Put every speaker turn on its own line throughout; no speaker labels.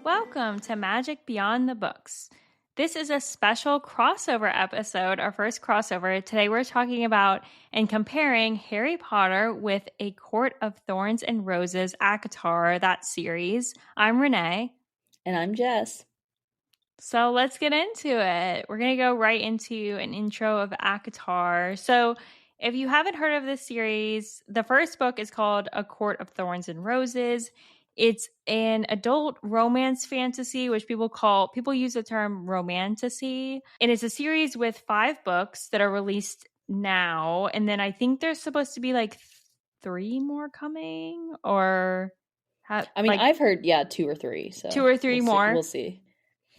Welcome to Magic Beyond the Books. This is a special crossover episode, our first crossover. Today we're talking about and comparing Harry Potter with A Court of Thorns and Roses, ACOTAR, that series. I'm Renee.
And I'm Jess.
So let's get into it. We're going to go right into an intro of ACOTAR. So if you haven't heard of this series, the first book is called A Court of Thorns and Roses. It's an adult romance fantasy, which people use the term romantasy. And it's a series with 5 books that are released now. And then I think there's supposed to be like 3 more coming, or
I've heard 2 or 3. So
2 or 3 more.
We'll see.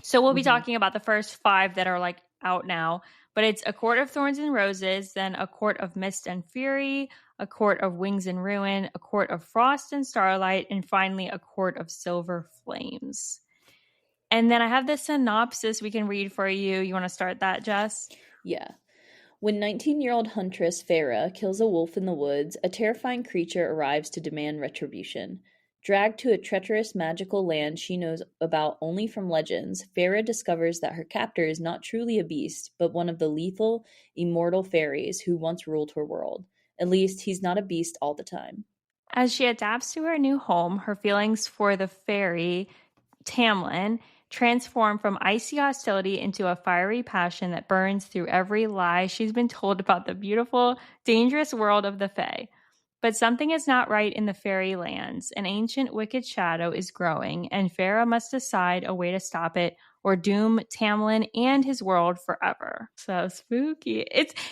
So we'll be talking about the first 5 that are like out now. But it's A Court of Thorns and Roses, then A Court of Mist and Fury, A Court of Wings and Ruin, A Court of Frost and Starlight, and finally A Court of Silver Flames. And then I have the synopsis we can read for you. You want to start that, Jess?
Yeah. When 19-year-old huntress Farah kills a wolf in the woods, a terrifying creature arrives to demand retribution. Dragged to a treacherous magical land she knows about only from legends, Farah discovers that her captor is not truly a beast, but one of the lethal, immortal fairies who once ruled her world. At least, he's not a beast all the time.
As she adapts to her new home, her feelings for the fairy, Tamlin, transform from icy hostility into a fiery passion that burns through every lie she's been told about the beautiful, dangerous world of the Fae. But something is not right in the fairy lands. An ancient wicked shadow is growing, and Farah must decide a way to stop it or doom Tamlin and his world forever. So spooky.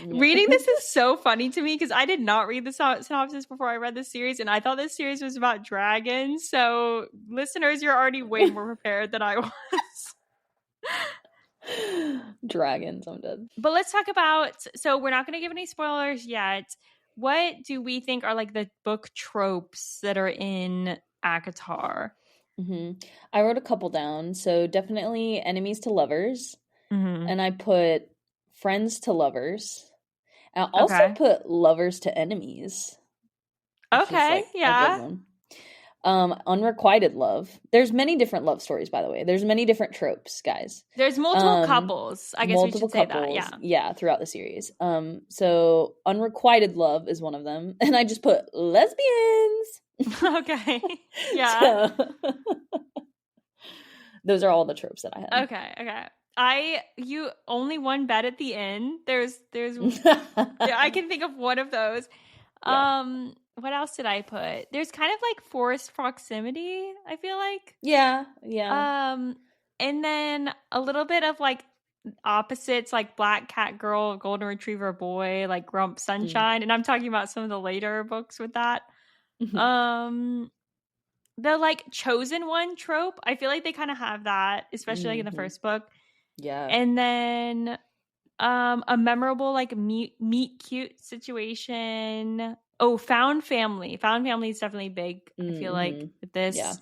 Reading this is so funny to me because I did not read the synopsis before I read this series, and I thought this series was about dragons. So listeners, you're already way more prepared than I was.
Dragons, I'm dead.
But let's talk about, so we're not going to give any spoilers yet. What do we think are like the book tropes that are in ACOTAR?
I wrote a couple down. So definitely enemies to lovers. And I put friends to lovers. I also put lovers to enemies.
Okay, yeah.
Unrequited love. There's many different love stories, by the way. There's many different tropes, guys.
There's multiple couples. I guess we should say that,
yeah, throughout the series. So unrequited love is one of them, and I just put lesbians.
Okay, yeah.
Those are all the tropes that I had.
Okay. You only one bet at the end. There's I can think of one of those. Yeah. What else did I put? There's kind of like forced proximity, I feel like.
Yeah.
And then a little bit of like opposites, like Black Cat Girl, Golden Retriever Boy, like Grump Sunshine. And I'm talking about some of the later books with that. The like chosen one trope, I feel like they kind of have that, especially like in the first book.
Yeah.
And then a memorable like meet cute situation. Oh, found family. Found family is definitely big, I feel like, with this.
Yeah.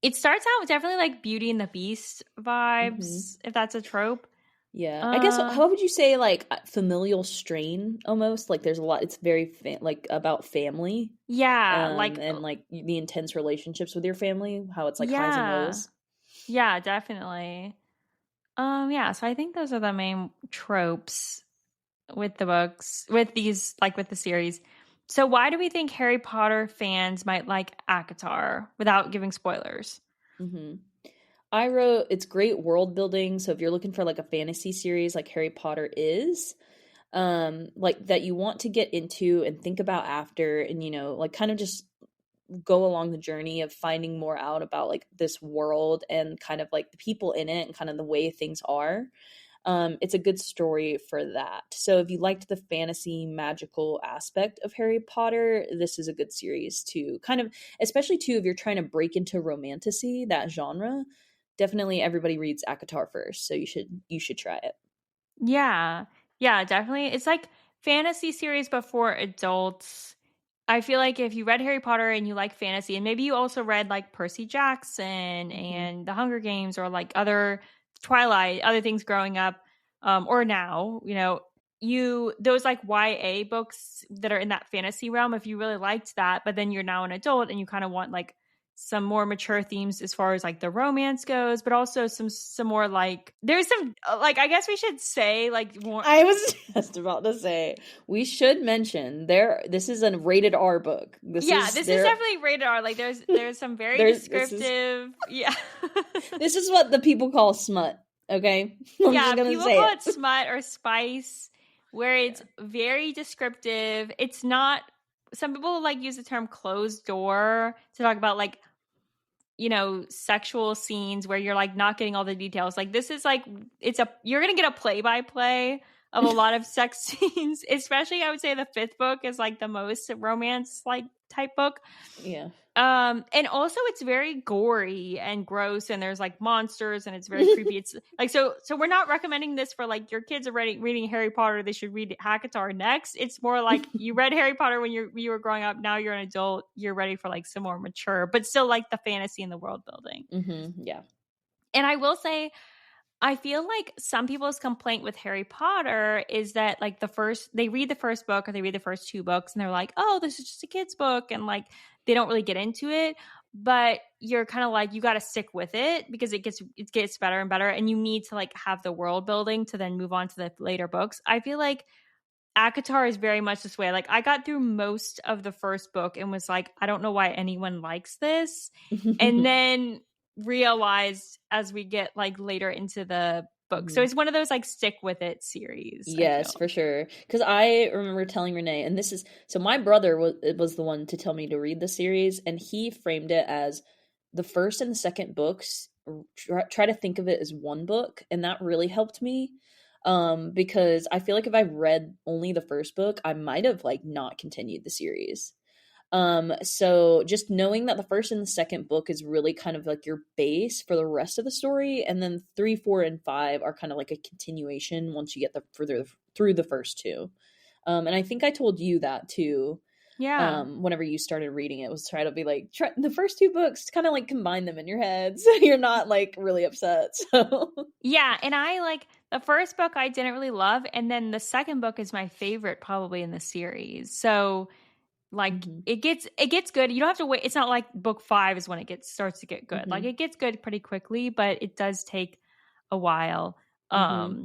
It starts out with definitely like Beauty and the Beast vibes, if that's a trope.
Yeah. I guess, how would you say, like, familial strain, almost? Like, there's a lot, it's very, like, about family.
Yeah.
And, like, the intense relationships with your family, how it's, like, highs and lows.
Yeah, definitely. Yeah, so I think those are the main tropes with the books, with these, like with the series. So why do we think Harry Potter fans might like ACOTAR without giving spoilers?
I wrote, it's great world building. So if you're looking for like a fantasy series like Harry Potter is, like that you want to get into and think about after, and, you know, like kind of just go along the journey of finding more out about like this world and kind of like the people in it and kind of the way things are. It's a good story for that. So if you liked the fantasy magical aspect of Harry Potter, this is a good series to kind of, especially too, if you're trying to break into romantasy, that genre, definitely everybody reads ACOTAR first. So you should try it.
Yeah, definitely. It's like fantasy series, but for adults. I feel like if you read Harry Potter and you like fantasy, and maybe you also read like Percy Jackson and The Hunger Games, or like other Twilight, other things growing up, or now, you know, those like YA books that are in that fantasy realm, if you really liked that, but then you're now an adult and you kind of want like some more mature themes as far as like the romance goes, but also some more like there's some like I guess we should say like more.
I was just about to say we should mention this is a rated R book.
This is definitely rated R. Like there's some very descriptive.
This is what the people call smut. Okay.
People call it smut or spice, where it's very descriptive. It's not. Some people like use the term closed door to talk about like, you know, sexual scenes where you're like not getting all the details. Like this is like you're gonna get a play-by-play of a lot of sex scenes, especially I would say the 5th book is like the most romance like type book.
Yeah.
And also it's very gory and gross, and there's like monsters, and it's very creepy. It's like so we're not recommending this for like your kids are reading Harry Potter, they should read ACOTAR next. It's more like you read Harry Potter when you were growing up, now you're an adult, you're ready for like some more mature, but still like the fantasy and the world building.
Mm-hmm. Yeah.
And I will say, I feel like some people's complaint with Harry Potter is that like they read the first book or they read the first 2 books and they're like, oh, this is just a kid's book, and like they don't really get into it. But you're kind of like, you got to stick with it because it gets better and better, and you need to like have the world building to then move on to the later books. I feel like ACOTAR is very much this way. Like I got through most of the first book and was like, I don't know why anyone likes this, and then realized as we get like later into the book. Mm-hmm. So it's one of those like stick with it series.
Yes, for sure. Because I remember telling Renee, and this is so my brother was the one to tell me to read the series, and he framed it as the first and the second books. Try to think of it as one book, and that really helped me. Because I feel like if I read only the first book, I might have like not continued the series. So just knowing that the first and the second book is really kind of like your base for the rest of the story, and then 3, 4, and 5 are kind of like a continuation once you get further through the first 2. And I think I told you that too.
Yeah.
Whenever you started reading it, was try to be like the first 2 books, kind of like combine them in your head so you're not like really upset. So
yeah, and I like the first book I didn't really love, and then the second book is my favorite probably in the series. So like mm-hmm. it gets good. You don't have to wait. It's not like book 5 is when it starts to get good. Mm-hmm. Like it gets good pretty quickly, but it does take a while. Mm-hmm.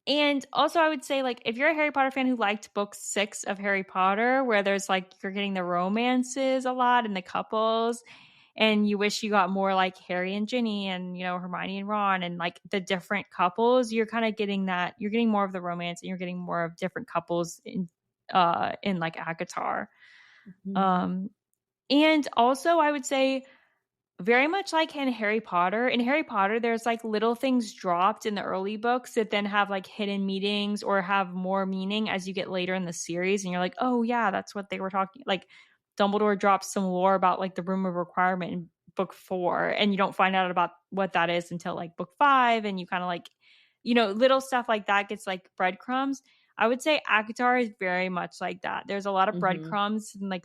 And also I would say like if you're a Harry Potter fan who liked book 6 of Harry Potter, where there's like you're getting the romances a lot and the couples, and you wish you got more like Harry and Ginny and, you know, Hermione and Ron and like the different couples, you're kind of getting that. You're getting more of the romance, and you're getting more of different couples in like ACOTAR. Mm-hmm. And also I would say very much like in Harry Potter, there's like little things dropped in the early books that then have like hidden meanings or have more meaning as you get later in the series. And you're like, oh yeah, that's what they were talking. Like Dumbledore drops some lore about like the Room of Requirement in book 4, and you don't find out about what that is until like book 5. And you kind of like, you know, little stuff like that gets like breadcrumbs. I would say ACOTAR is very much like that. There's a lot of breadcrumbs and like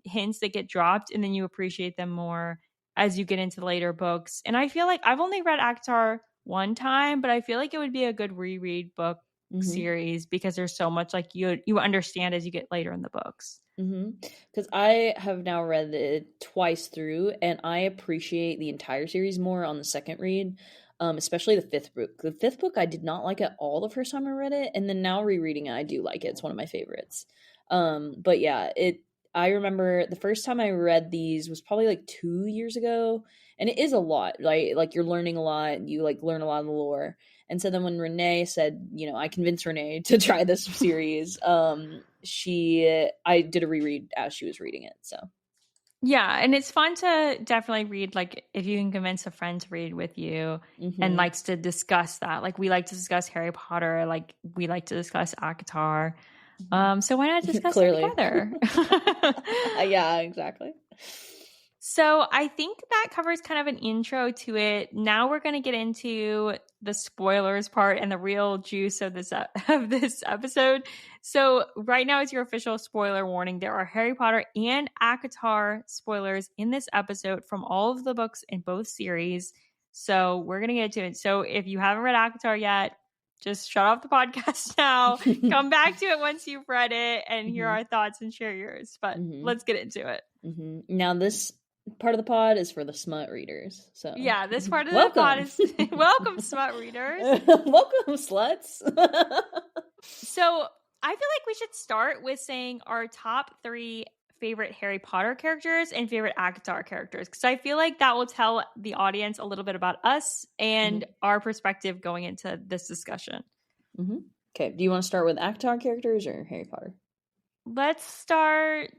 hints that get dropped, and then you appreciate them more as you get into the later books. And I feel like I've only read ACOTAR one time, but I feel like it would be a good reread book series because there's so much like you understand as you get later in the books.
Because I have now read it twice through, and I appreciate the entire series more on the second read. Especially the 5th book. The 5th book I did not like at all the first time I read it, and then now rereading it, I do like it. It's one of my favorites. But yeah, I remember the first time I read these was probably like 2 years ago, and it is a lot. Like you're learning a lot, you like learn a lot of the lore. And so then when Renee said, you know, I convinced Renee to try this series, I did a reread as she was reading it. So
yeah, and it's fun to definitely read, like, if you can convince a friend to read with you and likes to discuss that. Like, we like to discuss Harry Potter, like, we like to discuss ACOTAR. So why not discuss it together?
Yeah, exactly.
So I think that covers kind of an intro to it. Now we're going to get into the spoilers part and the real juice of this episode. So right now is your official spoiler warning. There are Harry Potter and ACOTAR spoilers in this episode from all of the books in both series. So we're going to get into it. So if you haven't read ACOTAR yet, just shut off the podcast now. Come back to it once you've read it and hear our thoughts and share yours. But let's get into it.
Now this part of the pod is for the smut readers. So
Yeah, this part of the pod
welcome.
is welcome, smut readers.
Welcome, sluts.
So I feel like we should start with saying our top 3 favorite Harry Potter characters and favorite ACOTAR characters, because I feel like that will tell the audience a little bit about us and our perspective going into this discussion.
Okay, do you want to start with ACOTAR characters or Harry Potter?
Let's start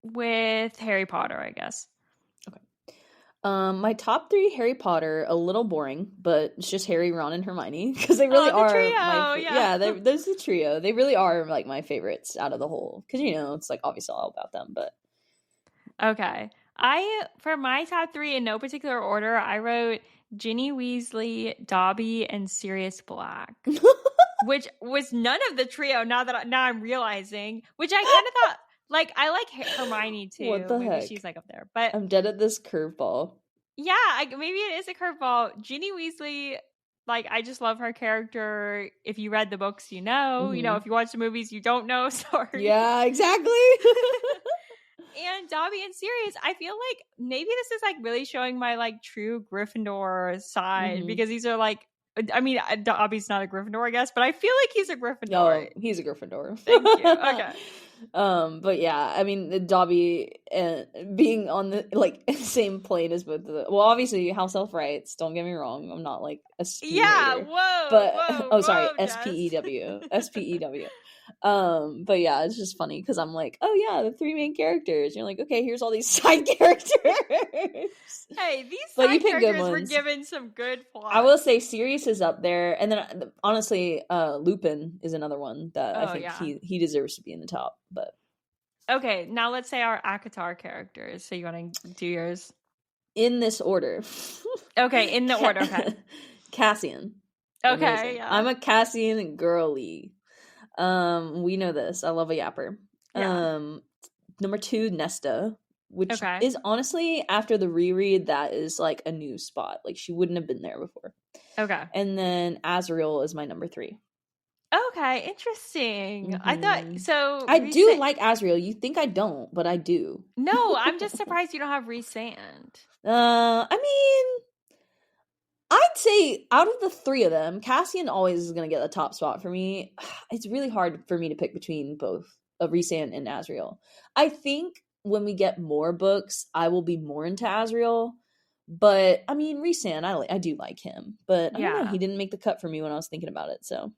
with Harry Potter, I guess.
Okay. My top 3 Harry Potter, a little boring, but it's just Harry, Ron, and Hermione because they really are
trio,
yeah. There's the trio. They really are like my favorites out of the whole, because it's like obviously all about them. But
okay, for my top 3 in no particular order, I wrote Ginny Weasley, Dobby, and Sirius Black. Which was none of the trio. Now I'm realizing, which I kind of thought, like, I like Hermione too.
What the
maybe
heck?
she's like up there, but
I'm dead at this curveball.
Yeah, maybe it is a curveball. Ginny Weasley, like, I just love her character. If you read the books, you know. If you watch the movies, you don't know. Sorry.
Yeah, exactly.
And Dobby and Sirius, I feel like maybe this is like really showing my like true Gryffindor side, because these are like, I mean, Dobby's not a Gryffindor, I guess, but I feel like he's a Gryffindor.
No, he's a Gryffindor.
Thank you. Okay.
But yeah, I mean, Dobby being on the like same plane as both of the, well, obviously House Elf rights. Don't get me wrong, I'm not like a spew hater,
whoa,
but
whoa,
sorry,
Jess.
SPEW. But yeah, it's just funny because I'm like, oh yeah, the 3 main characters. You're like, okay, here's all these side characters.
Hey, these side characters were given some good plot.
I will say Sirius is up there, and then honestly, Lupin is another one that I think he deserves to be in the top. But
okay, now let's say our ACOTAR characters. So you want to do yours
in this order?
Okay, in the order. Okay.
Cassian.
Okay, yeah.
I'm a Cassian girly. We know this. I love a yapper.
Yeah.
Number 2, Nesta, which is honestly, after the reread, that is like a new spot. Like, she wouldn't have been there before.
Okay.
And then Azriel is my number 3.
Okay, interesting. I thought so.
I do like Azriel. You think I don't, but I do.
No, I'm just surprised you don't have Rhysand.
I mean, I'd say out of the 3 of them, Cassian always is going to get the top spot for me. It's really hard for me to pick between both Rhysand and Azriel. I think when we get more books, I will be more into Azriel. But I mean, Rhysand, I do like him. But I don't know, he didn't make the cut for me when I was thinking about it. So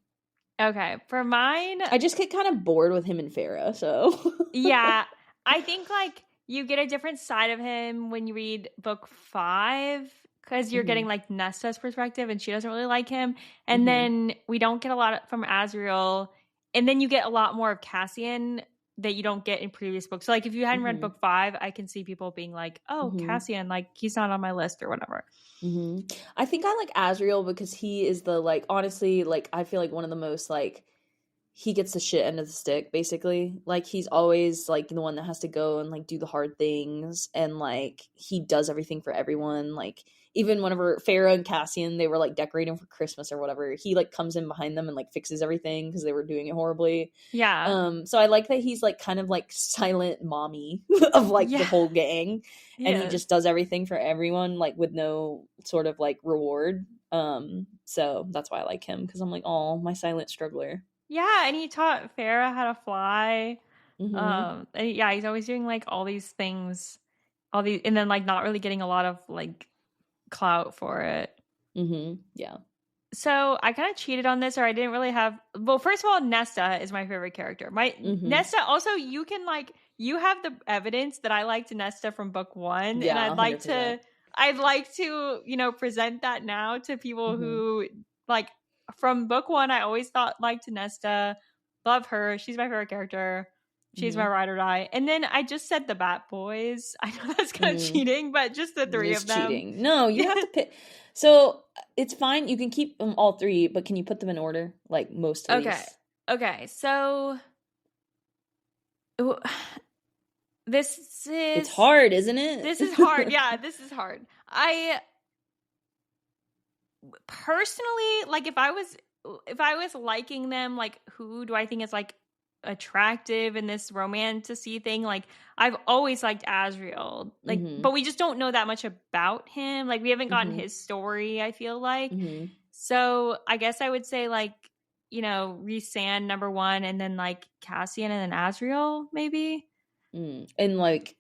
okay, for mine,
I just get kind of bored with him and Farrah. So
yeah, I think like you get a different side of him when you read book 5. Because you're getting like Nesta's perspective and she doesn't really like him. And then we don't get a lot from Azriel. And then you get a lot more of Cassian that you don't get in previous books. So like if you hadn't read book 5, I can see people being like, oh, Cassian, like he's not on my list or whatever.
I think I like Azriel because he is the like, honestly, like I feel like one of the most like, he gets the shit end of the stick, basically. Like, he's always, like, the one that has to go and, like, do the hard things. And, like, he does everything for everyone. Like, even whenever Farrah and Cassian, they were, like, decorating for Christmas or whatever, he, like, comes in behind them and, like, fixes everything because they were doing it horribly.
Yeah.
So I like that he's, like, kind of, like, silent mommy of, like, the whole gang. And he just does everything for everyone, like, with no sort of, like, reward. So that's why I like him, because I'm like, oh, my silent struggler.
Yeah, and he taught Farrah how to fly. And yeah, he's always doing like all these things, and then like not really getting a lot of like clout for it.
Yeah.
So I kind of cheated on this, or I didn't really have. Well, first of all, Nesta is my favorite character. Nesta. Also, you can like you have the evidence that I liked Nesta from book 1,
yeah,
and I'd like
100%.
to present that now to people who like. From book 1, I always liked Nesta. Love her. She's my favorite character. She's my ride or die. And then I just said the Bat Boys. I know that's kind of cheating, but just the 3 of them.
Cheating. No, you have to pick. So it's fine. You can keep them all 3, but can you put them in order? Like most to least.
Okay. So this is...
It's hard, isn't it?
This is hard. Yeah, this is hard. I... Personally, like if I was liking them, like who do I think is like attractive in this romantasy thing. Like, I've always liked Asriel. Like,
Mm-hmm.
but we just don't know that much about him. Like, we haven't gotten
Mm-hmm.
his story, I feel like.
Mm-hmm.
So I guess I would say, like, Rhysand number one, and then like Cassian and then Asriel, maybe.
And like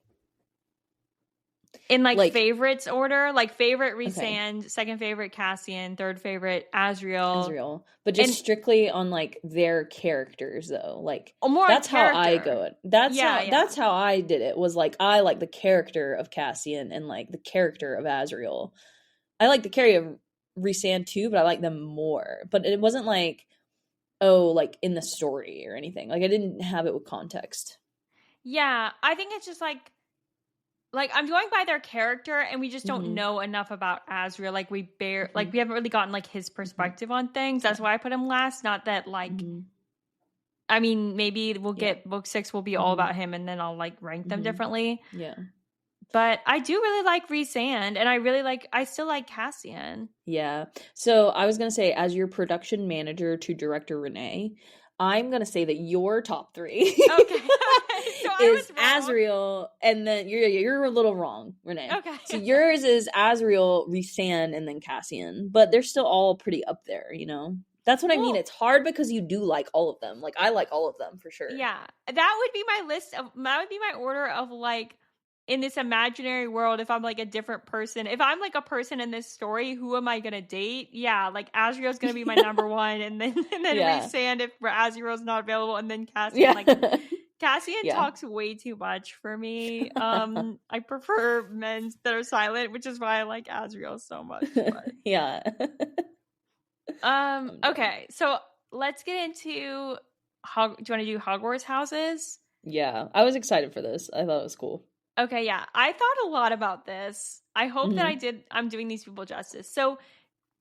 In like favorites order, like favorite
okay,
Rhysand, second favorite Cassian, third favorite Asriel.
Asriel, but just
And
strictly on like their characters though. Like
more on
that's how I go
character.
it. That's
Yeah, yeah.
that's how I did it. Was like I like the character of Cassian and like the character of Asriel. I like the character of Rhysand too, but I like them more. But it wasn't like like in the story or anything. Like I didn't have it with context.
Yeah, I think it's just like I'm going by their character, and we just don't
Mm-hmm.
know enough about Asriel. Like
Mm-hmm.
we haven't really gotten like his
Mm-hmm.
perspective on things. That's
Yeah.
why I put him last. Not that like,
Mm-hmm.
I mean, maybe we'll
Yeah.
get book 6 will be all
Mm-hmm.
about him, and then I'll like rank them
Mm-hmm.
differently.
Yeah.
But I do really like Rhysand, and I still like Cassian.
Yeah. So I was going to say, as your production manager to director Renee, I'm going to say that your top three
Okay, okay. So I
is
was wrong.
Asriel, and then you're a little wrong, Renee.
Okay.
So yours is Asriel, Rhysand, and then Cassian, but they're still all pretty up there, you know? That's what I mean.
Well,
It's hard because you do like all of them. Like I like all of them for sure.
yeah. That would be my order of like in this imaginary world. If I'm like a different person, if I'm like a person in this story, who am I gonna date? Yeah, like Asriel's gonna be my number one, and then
Yeah.
Rhysand if Asriel's not available, and then Cassian.
Yeah.
Like Cassian
Yeah.
talks way too much for me. I prefer men that are silent, which is why I like Asriel so much. But.
Yeah.
Okay, so let's get into do you want to do Hogwarts houses?
Yeah. I was excited for this. I thought it was cool.
Okay, yeah. I thought a lot about this. I hope that
Mm-hmm.
I'm doing these people justice. So,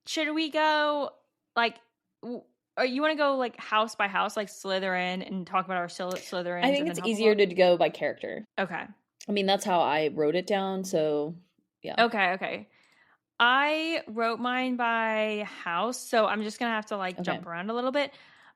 should we go like or you want to go like house by house like Slytherin and talk about our Slytherins
I
and
think
then
it's easier
Hufflepuff?
to go by character.
Okay.
I mean, that's how I wrote it down. So, yeah.
Okay. I wrote mine by house, so I'm just going to have to like
Okay.
jump around a little bit.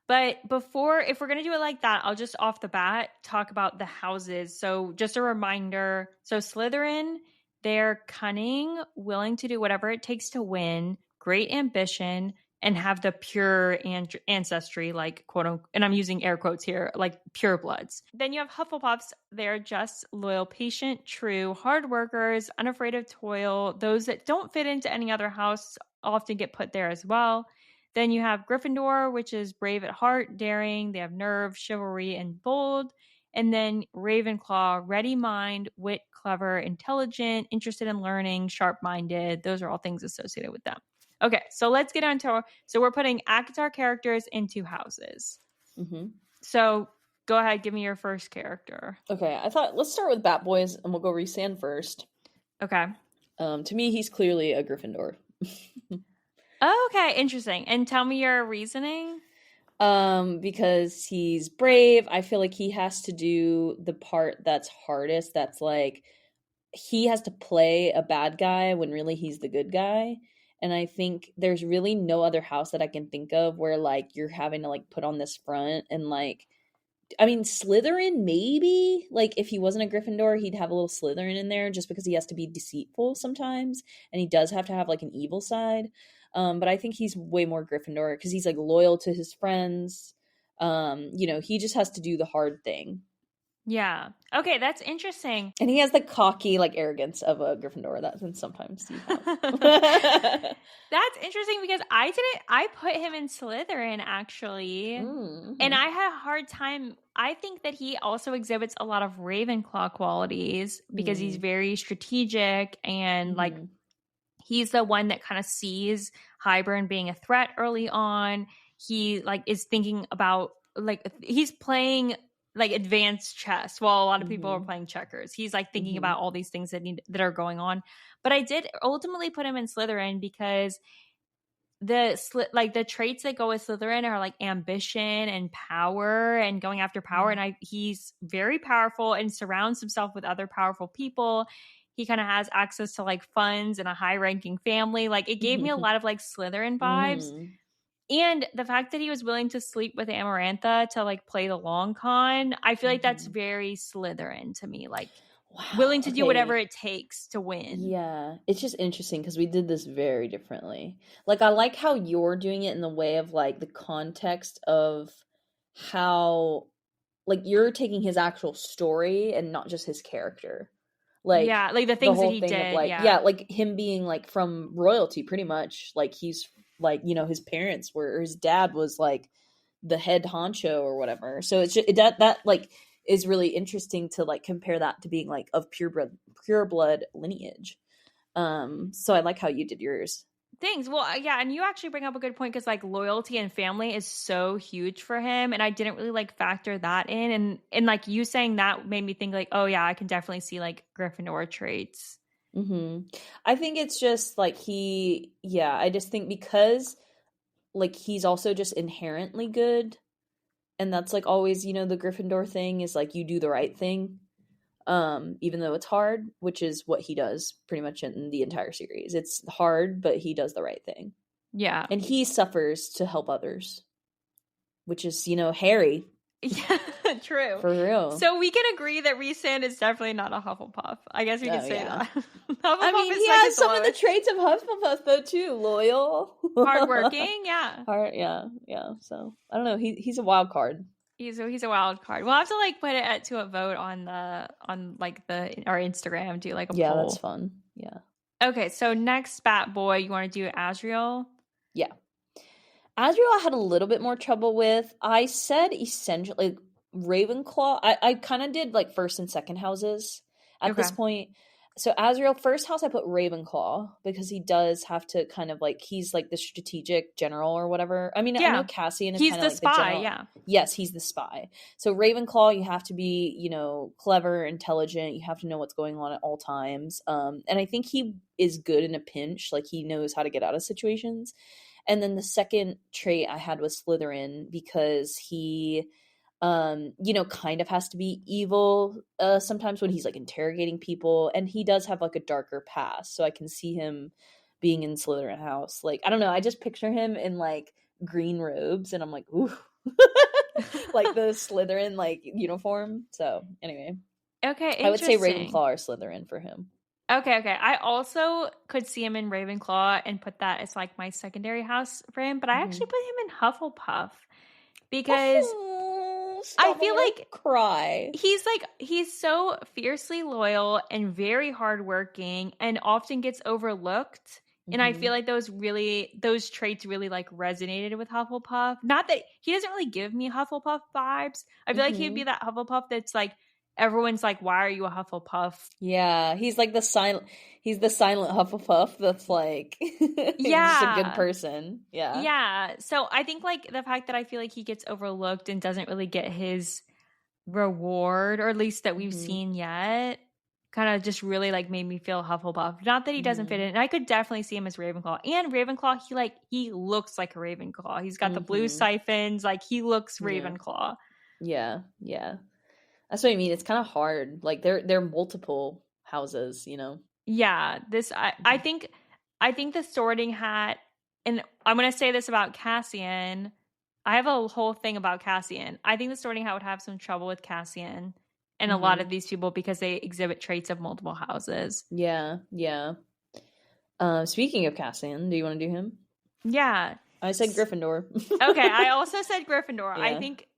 But if we're going to do it like that, I'll just off the bat talk about the houses. So, just a reminder. So, Slytherin, they're cunning, willing to do whatever it takes to win, great ambition, and have the pure ancestry, like quote unquote, and I'm using air quotes here, like pure bloods. Then you have Hufflepuffs. They're just loyal, patient, true, hard workers, unafraid of toil. Those that don't fit into any other house often get put there as well. Then you have Gryffindor, which is brave at heart, daring. They have nerve, chivalry, and bold. And then Ravenclaw, ready mind, wit, clever, intelligent, interested in learning, sharp minded. Those are all things associated with them. Okay, so let's get on to. So we're putting ACOTAR characters into houses.
Mm-hmm.
So go ahead, give me your first character.
Okay, I thought let's start with Bat Boys, and we'll go Rhysand first.
Okay.
To me, he's clearly a Gryffindor.
Okay, interesting. And tell me your reasoning.
Because he's brave. I feel like he has to do the part that's hardest. That's like he has to play a bad guy when really he's the good guy. And I think there's really no other house that I can think of where like you're having to like put on this front and like I mean Slytherin maybe like if he wasn't a Gryffindor he'd have a little Slytherin in there just because he has to be deceitful sometimes and he does have to have like an evil side. But I think he's way more Gryffindor because he's like loyal to his friends. He just has to do the hard thing.
Yeah. Okay, that's interesting.
And he has the cocky, like, arrogance of a Gryffindor that can sometimes you have.
That's interesting because I put him in Slytherin actually.
Mm-hmm.
And I had a hard time. I think that he also exhibits a lot of Ravenclaw qualities because he's very strategic and like he's the one that kind of sees Hybern being a threat early on. He like is thinking about like he's playing like advanced chess while a lot of people are playing checkers. He's like thinking about all these things that are going on. But I did ultimately put him in Slytherin because the traits that go with Slytherin are like ambition and power and going after power. And he's very powerful and surrounds himself with other powerful people. He kind of has access to like funds and a high ranking family. Like it gave me a lot of like Slytherin vibes. And the fact that he was willing to sleep with Amarantha to like play the long con, I feel like that's
Mhm.
very Slytherin to me. Like willing
Wow.
to do whatever
Okay.
it takes to win.
Yeah. It's just interesting because we did this very differently. Like, I like how you're doing it in the way of like the context of how, like, you're taking his actual story and not just his character. Like,
Yeah, like the
the
things that
whole
he
thing of
did.
like,
Yeah.
yeah, like him being like from royalty pretty much. Like, he's like, his parents were, or his dad was like the head honcho or whatever. So it's just, that like is really interesting to like compare that to being like of pure blood lineage. So I like how you did yours.
Things. Well, yeah, and you actually bring up a good point because like loyalty and family is so huge for him, and I didn't really like factor that in, and like you saying that made me think like, oh yeah, I can definitely see like Gryffindor traits.
I think it's just like I just think because like he's also just inherently good, and that's like always, the Gryffindor thing is like you do the right thing, even though it's hard, which is what he does pretty much in the entire series. It's hard, but he does the right thing.
Yeah.
And he suffers to help others, which is, Harry,
Yeah, true.
for real.
So we can agree that Rhysand is definitely not a Hufflepuff. I guess we
Oh
could say
yeah.
that.
I
Hufflepuff
mean,
is
he
second
has
to
some of the
lowest.
traits of Hufflepuff though too. Loyal.
Hardworking, yeah.
Hard, yeah, yeah. So I don't know. He's a wild card.
He's a wild card. We'll have to like put it to a vote on like our Instagram, do like a
Yeah, that's
poll.
fun. Yeah.
Okay, so next Bat Boy, you want to do Asriel?
Yeah. Azrael I had a little bit more trouble with. I said essentially like, Ravenclaw. I kind of did like first and second houses at
Okay.
this point. So Azrael, first house I put Ravenclaw because he does have to kind of like he's like the strategic general or whatever. I mean, I know
Yeah.
Cassian is
He's
kind of
the
like the
spy,
general.
yeah.
Yes, he's the spy. So Ravenclaw, you have to be, clever, intelligent. You have to know what's going on at all times. And I think he is good in a pinch. Like he knows how to get out of situations. And then the second trait I had was Slytherin because he, kind of has to be evil sometimes when he's like interrogating people. And he does have like a darker past. So I can see him being in Slytherin house. Like, I don't know. I just picture him in like green robes and I'm like, ooh, like the Slytherin like uniform. So anyway,
Okay,
I would say
interesting.
Ravenclaw or Slytherin for him.
Okay. I also could see him in Ravenclaw and put that as like my secondary house for him, but I actually put him in Hufflepuff because I
Stop,
feel
I'm gonna
like
cry.
he's so fiercely loyal and very hardworking and often gets overlooked. And I feel like those traits really like resonated with Hufflepuff. Not that he doesn't really give me Hufflepuff vibes. I feel like he'd be that Hufflepuff that's like everyone's like, why are you a Hufflepuff?
Yeah, he's like he's the silent Hufflepuff that's like he's just a good
Yeah.
person. Yeah.
Yeah. So I think like the fact that I feel like he gets overlooked and doesn't really get his reward, or at least that we've seen yet, kind of just really like made me feel Hufflepuff. Not that he doesn't fit in. And I could definitely see him as Ravenclaw. And Ravenclaw, he looks like a Ravenclaw. He's got the blue siphons, like he looks
Yeah.
Ravenclaw.
Yeah. Yeah. That's what I mean. It's kind of hard. Like they're multiple houses,
Yeah. I think the Sorting Hat, and I'm gonna say this about Cassian. I have a whole thing about Cassian. I think the Sorting Hat would have some trouble with Cassian and a lot of these people because they exhibit traits of multiple houses.
Yeah. Yeah. Speaking of Cassian, do you want to do him?
Yeah.
I said Gryffindor.
Okay, I also said Gryffindor.
Yeah.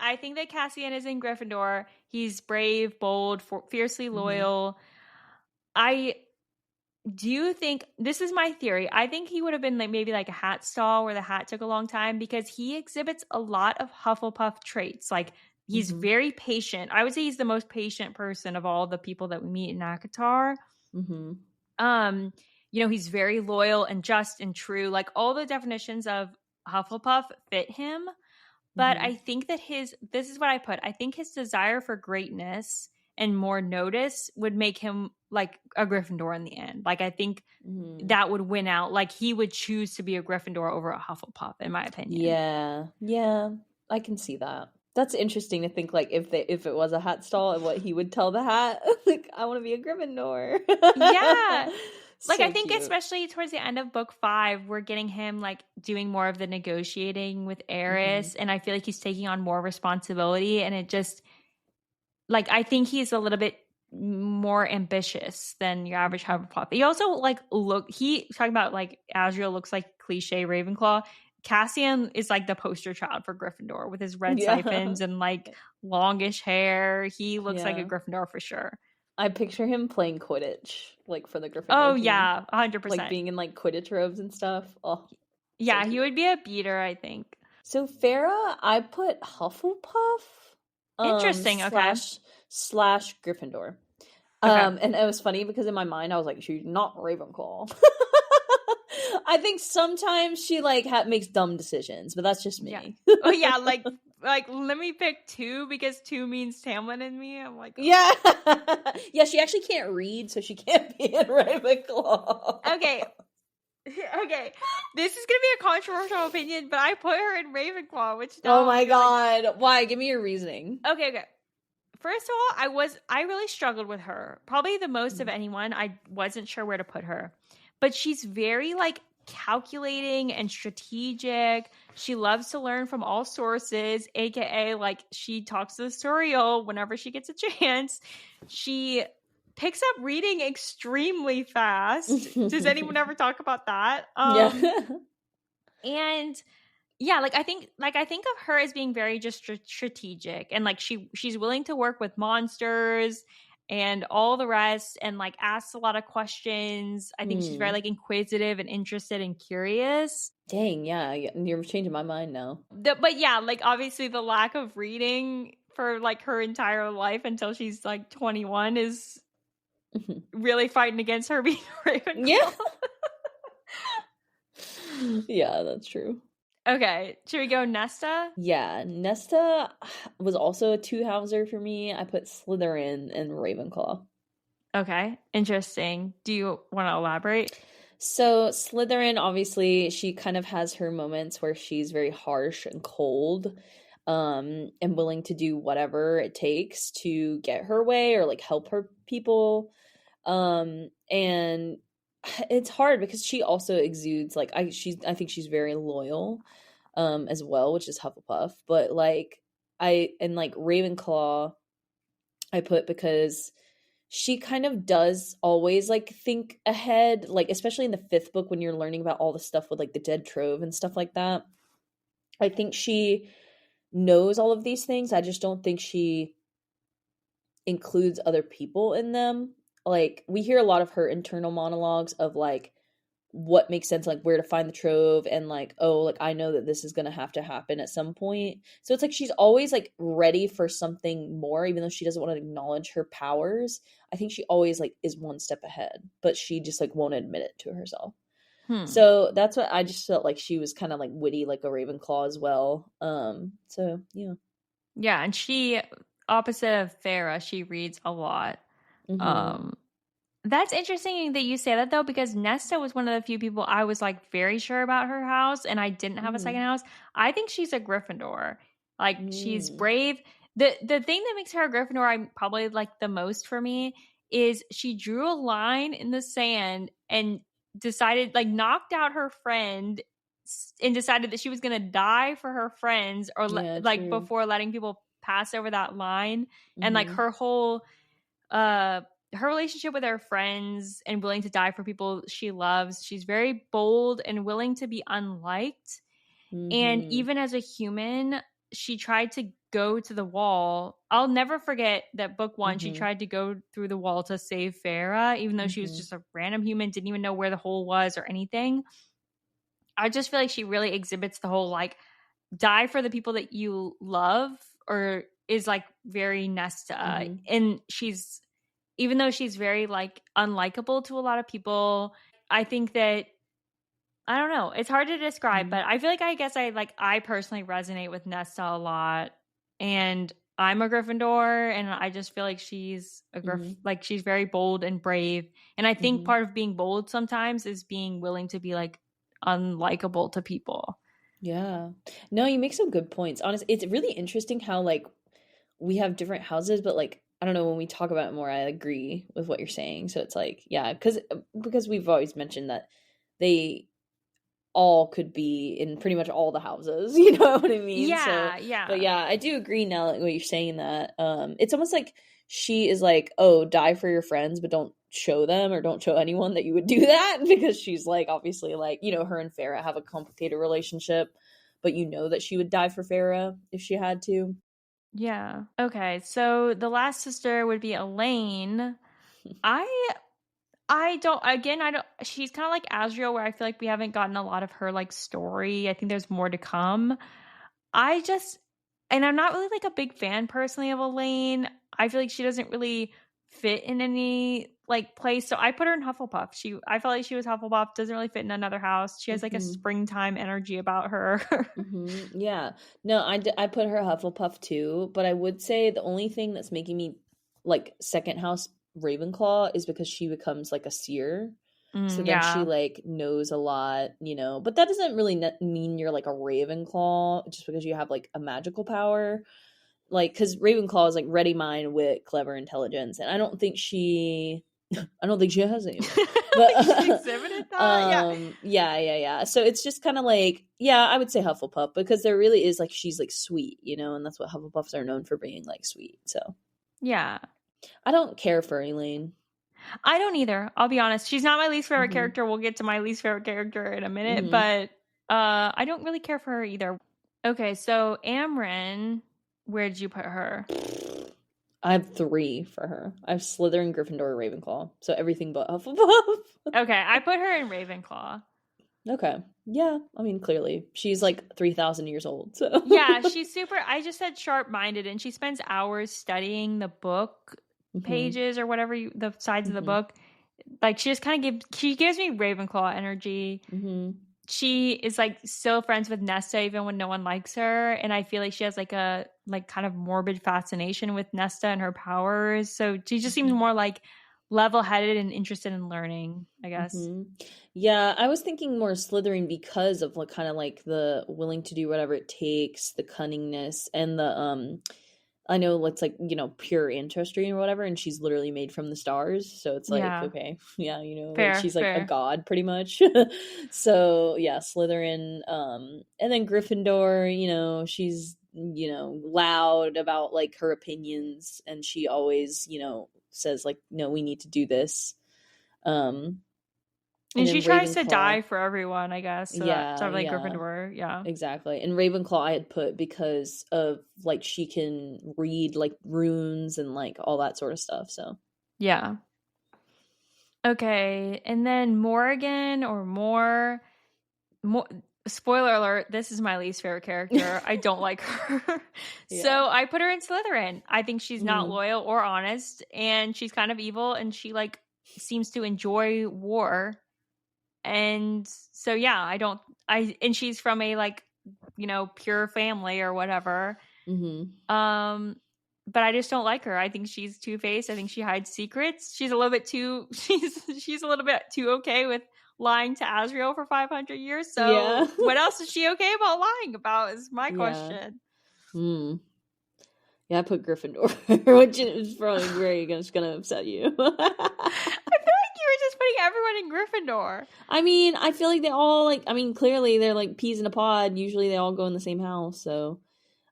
I think that Cassian is in Gryffindor. He's brave, bold, fiercely loyal. I do think this is my theory. I think he would have been like maybe like a hat stall where the hat took a long time because he exhibits a lot of Hufflepuff traits. Like he's very patient. I would say he's the most patient person of all the people that we meet in ACOTAR. He's very loyal and just and true. Like all the definitions of Hufflepuff fit him. But I think that this is what I put. I think his desire for greatness and more notice would make him like a Gryffindor in the end. Like I think that would win out. Like he would choose to be a Gryffindor over a Hufflepuff, in my opinion.
Yeah. Yeah. I can see that. That's interesting to think like if it was a hat stall and what he would tell the hat. Like, I want to be a Gryffindor.
Yeah. Like, I
So
think
cute.
especially towards the end of book 5, we're getting him, like, doing more of the negotiating with
Hmm.
Eris, and I feel like he's taking on more responsibility, and it just, like, I think he's a little bit more ambitious than your average Hufflepuff. He also, like, talking about, like, Asriel looks like cliche Ravenclaw. Cassian is, like, the poster child for Gryffindor with his red
Yeah.
siphons and, like, longish hair. He looks like a
Yeah.
Gryffindor for sure.
I picture him playing Quidditch, like for the
Oh,
Gryffindor team.
yeah,
Like
100%.
being in like Quidditch robes and stuff. Oh, so
Yeah, he
cute.
would be a beater, I think.
So Farah, I put Hufflepuff,
Interesting. Okay.
slash Gryffindor.
Okay.
And it was funny because in my mind I was like, she's not Ravenclaw. I think sometimes she like makes dumb decisions, but that's just
Yeah.
me.
Oh yeah, like let me pick 2 because 2 means Tamlin in me. I'm like, oh.
Yeah. Yeah, she actually can't read, so she can't be in Ravenclaw.
Okay. Okay. This is gonna be a controversial opinion, but I put her in Ravenclaw, which
Oh
now
my
I feel like
god. Why? Give me your reasoning.
okay. First of all, I really struggled with her. Probably the most of anyone. I wasn't sure where to put her. But she's very like calculating and strategic. She loves to learn from all sources, aka like she talks to the Suriel whenever she gets a chance. She picks up reading extremely fast. Does anyone ever talk about that?
Yeah.
And yeah, like I think of her as being very just strategic, and like she's willing to work with monsters and all the rest, and like asks a lot of questions. I think she's very
Hmm.
like inquisitive and interested and curious.
Dang, yeah. You're changing my mind now.
But yeah, like obviously the lack of reading for like her entire life until she's like 21 is really fighting against her being a
Yeah.
Ravenclaw.
Yeah, that's true.
Okay, should we go Nesta?
Yeah, Nesta was also a two-houser for me. I put Slytherin and Ravenclaw.
Okay, interesting. Do you want to elaborate?
So Slytherin, obviously, she kind of has her moments where she's very harsh and cold, and willing to do whatever it takes to get her way or like help her people. And it's hard because she also exudes like I think she's very loyal, as well, which is Hufflepuff. But like like Ravenclaw, I put because she kind of does always like think ahead, like especially in the fifth book when you're learning about all the stuff with like the dead trove and stuff like that. I think she knows all of these things. I just don't think she includes other people in them. Like we hear a lot of her internal monologues of like what makes sense, like where to find the trove, and like, oh, like I know that this is gonna have to happen at some point. So it's like she's always like ready for something more, even though she doesn't want to acknowledge her powers. I think she always like is one step ahead, but she just like won't admit it to herself.
Hmm.
So that's what I just felt like she was kind of like witty, like a Ravenclaw as well. So yeah.
Yeah, and she opposite of Farah, she reads a lot.
Mm-hmm.
Um that's interesting that you say that though, because Nesta was one of the few people I was like very sure about her house, and I didn't have a second
Mm-hmm.
house. I think she's a Gryffindor. Like she's
Mm.
brave. The thing that makes her a Gryffindor, I probably like the most for me, is she drew a line in the sand and decided like knocked out her friend and decided that she was going to die for her friends or
Yeah,
like
true.
before letting people pass over that line. And like
Mm-hmm.
her whole uh her relationship with her friends and willing to die for people she loves. She's very bold and willing to be unliked. And
Mm-hmm.
even as a human, she tried to go to the wall. I'll never forget that book 1, she
Mm-hmm.
tried to go through the wall to save Farah, even though she was
Mm-hmm.
just a random human, didn't even know where the hole was or anything. I just feel like she really exhibits the whole like die for the people that you love, or is like very Nesta.
Mm-hmm.
And she's, even though she's very like unlikable to a lot of people, I think that I don't know, it's hard to describe,
Mm-hmm.
but I feel like I personally resonate with Nesta a lot. And I'm a Gryffindor, and I just feel like she's
Mm-hmm.
like she's very bold and brave. And I think
Mm-hmm.
part of being bold sometimes is being willing to be like unlikable to people.
Yeah. No, you make some good points. Honestly, it's really interesting how like we have different houses, but like I don't know, when we talk about it more, I agree with what you're saying. So it's like, yeah, because we've always mentioned that they all could be in pretty much all the houses, you know what I mean? So,
Yeah,
but
yeah.
yeah, I do agree now that what you're saying that it's almost like she is like, "Oh, die for your friends, but don't show them or don't show anyone that you would do that," because she's like obviously like, her and Farrah have a complicated relationship, but you know that she would die for Farrah if she had to.
Yeah. Okay. So the last sister would be Elaine. I I don't she's kind of like Asriel where I feel like we haven't gotten a lot of her like story. I think there's more to come. I just and I'm not really like a big fan personally of Elaine. I feel like she doesn't really fit in any like place. So I put her in Hufflepuff. I felt like she was Hufflepuff, doesn't really fit in another house. She has like a
Mhm.
springtime energy about her.
Yeah. No, I put her Hufflepuff too, but I would say the only thing that's making me like second house Ravenclaw is because she becomes like a seer. So then she
Yeah.
like knows a lot, but that doesn't really mean you're like a Ravenclaw just because you have like a magical power. Like, because Ravenclaw is like ready mind, wit, clever, intelligence, and I don't think she has any of that.
She's
But
exhibited that. Yeah.
yeah. So it's just kind of like, yeah, I would say Hufflepuff because there really is like she's like sweet, and that's what Hufflepuffs are known for being like sweet. So
Yeah.
I don't care for Elaine.
I don't either. I'll be honest. She's not my least favorite
Mhm.
character. We'll get to my least favorite character in a minute,
Mhm.
but I don't really care for her either. Okay, so Amryn, where did you put her?
I have three for her. I have Slytherin, Gryffindor, Ravenclaw. So everything but Hufflepuff.
Okay, I put her in Ravenclaw.
Okay. Yeah. I mean, clearly she's like 3,000 years old. So.
Yeah, she's super. I just said sharp-minded, and she spends hours studying the book
Mhm.
pages or whatever the sides of the
Mhm.
book. Like she just kind of gives me Ravenclaw energy.
Mhm.
She is like still friends with Nesta even when no one likes her, and I feel like she has like a like kind of morbid fascination with Nesta and her powers. So she just seems
Mhm.
more like level-headed and interested in learning, I guess.
Mhm. Yeah, I was thinking more Slytherin because of like kind of like the willing to do whatever it takes, the cunningness, and the I know it's like, pure ancestry or whatever, and she's literally made from the stars. So it's like,
Yeah.
okay, yeah, like
Fair,
she's like a
fair.
god pretty much. So yeah, Slytherin, and then Gryffindor, she's, loud about like her opinions, and she always, says like, no, we need to do this. Um, and
And she
then
tries to
Ravenclaw,
die for everyone, I guess. So that's
yeah,
sort of like
yeah.
Gryffindor. Yeah.
Exactly. And Ravenclaw I had put because of like she can read like runes and like all that sort of stuff. So
Yeah. Okay. And then Morgan or more spoiler alert, this is my least favorite character. I don't like her.
yeah.
So I put her in Slytherin. I think she's not
Mm-hmm.
loyal or honest, and she's kind of evil, and she like seems to enjoy war. And so yeah, I don't I and she's from a like, pure family or whatever.
Mm-hmm.
Um but I just don't like her. I think she's two-faced. I think she hides secrets. She's a little bit too she's a little bit too okay with lying to Asriel for 500 years.
Yeah.
So, what else is she okay about lying about is my
yeah.
question.
Hmm. Yeah, I put Gryffindor, which is probably very just gonna upset you.
I feel like you were just putting everyone in Gryffindor.
I mean, I feel like they all like clearly they're like peas in a pod. Usually they all go in the same house, so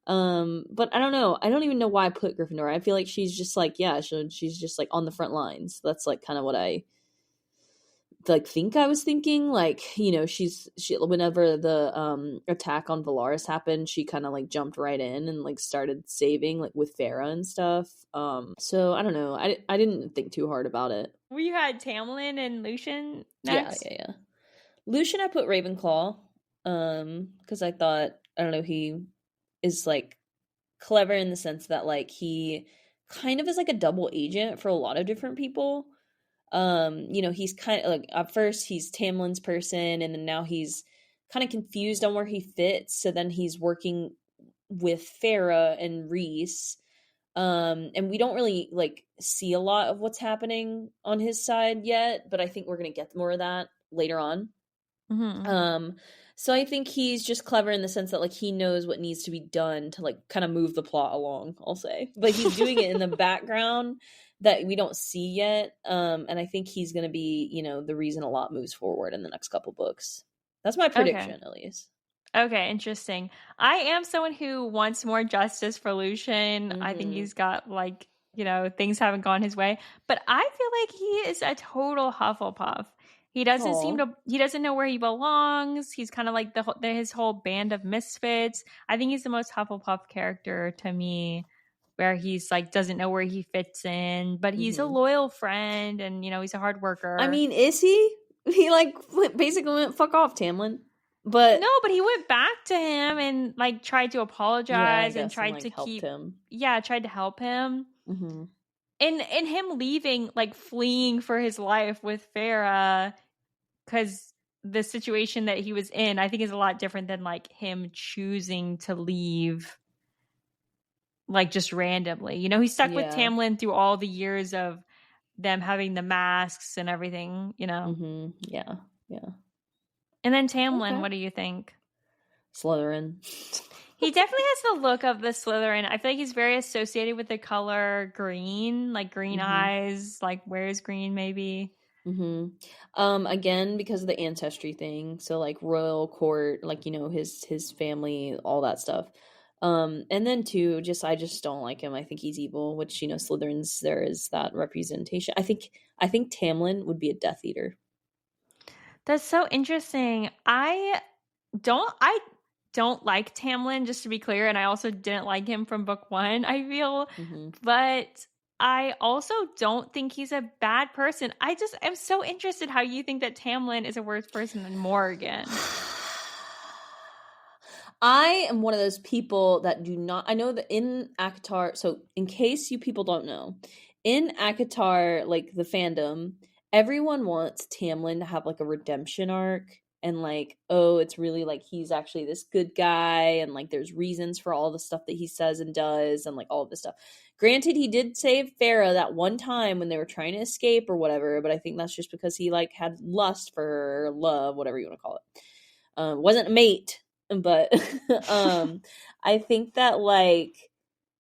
but I don't know. I don't even know why I put Gryffindor. I feel like she's just like, yeah, she's just like on the front lines. That's like kind of what I like think I was thinking. Like, she whenever the attack on Valaris happened, she kind of like jumped right in and like started saving like with Farah and stuff. So I don't know. I didn't think too hard about it.
We had Tamlin and Lucian
Yeah,
next.
yeah, yeah. Lucian I put Ravenclaw because I thought, I don't know, he is like clever in the sense that like he kind of is like a double agent for a lot of different people. He's kind of like at first he's Tamlin's person, and then now he's kind of confused on where he fits. So then he's working with Farah and Reese. And we don't really like see a lot of what's happening on his side yet, but I think we're gonna get more of that later on.
Mm-hmm.
So I think he's just clever in the sense that like he knows what needs to be done to like kind of move the plot along, I'll say. But he's doing it in the background that we don't see yet. And I think he's going to be, you know, the reason a lot moves forward in the next couple books. That's my
Okay.
prediction, at least.
Okay, interesting. I am someone who wants more justice for Lucian. I think
Mm-hmm.
he's got like, things haven't gone his way, but I feel like he is a total Hufflepuff.
Oh,
He doesn't know where he belongs. He's kind of like his whole band of misfits. I think he's the most Hufflepuff character to me, where he's like doesn't know where he fits in, but he's a
mm-hmm.
loyal friend and he's a hard
I
worker.
mean, is he? He like basically went fuck off, Tamlin.
No,
But
but he went back to him and like tried to
yeah, I
apologize and
guess, and
tried
like
to
helped
keep
him.
yeah, tried to help him.
Mm-hmm.
And him leaving, like fleeing for his life with Farah, because the situation that he was in, I think is a lot different than like him choosing to leave like just randomly. He stuck with
Yeah.
Tamlin through all the years of them having the masks and everything.
Mm-hmm. Yeah. Yeah.
And then Tamlin,
Okay.
what do you think?
Slytherin.
He definitely has the look of the Slytherin. I feel like he's very associated with the color green, like green
Mm-hmm.
eyes, like wears green maybe.
Mm-hmm. Again, because of the ancestry thing, so like royal court, like his family, all that stuff. And then too, I just don't like him. I think he's evil, which Slytherins there is that representation. I think Tamlin would be a Death Eater.
That's so interesting. I don't like Tamlin, just to be clear, and I also didn't like him from book 1, I feel.
Mm-hmm.
But I also don't think he's a bad person. I just am so interested how you think that Tamlin is a worse person than Morgan.
I am one of those people that do not. I know that in ACOTAR, so in case you people don't know, in ACOTAR, like the fandom, everyone wants Tamlin to have like a redemption arc and like, oh, it's really like he's actually this good guy and like there's reasons for all the stuff that he says and does and like all of this stuff. Granted, he did save Farah that one time when they were trying to escape or whatever, but I think that's just because he like had lust for her, love, whatever you want to call it. Wasn't a mate, but I think that like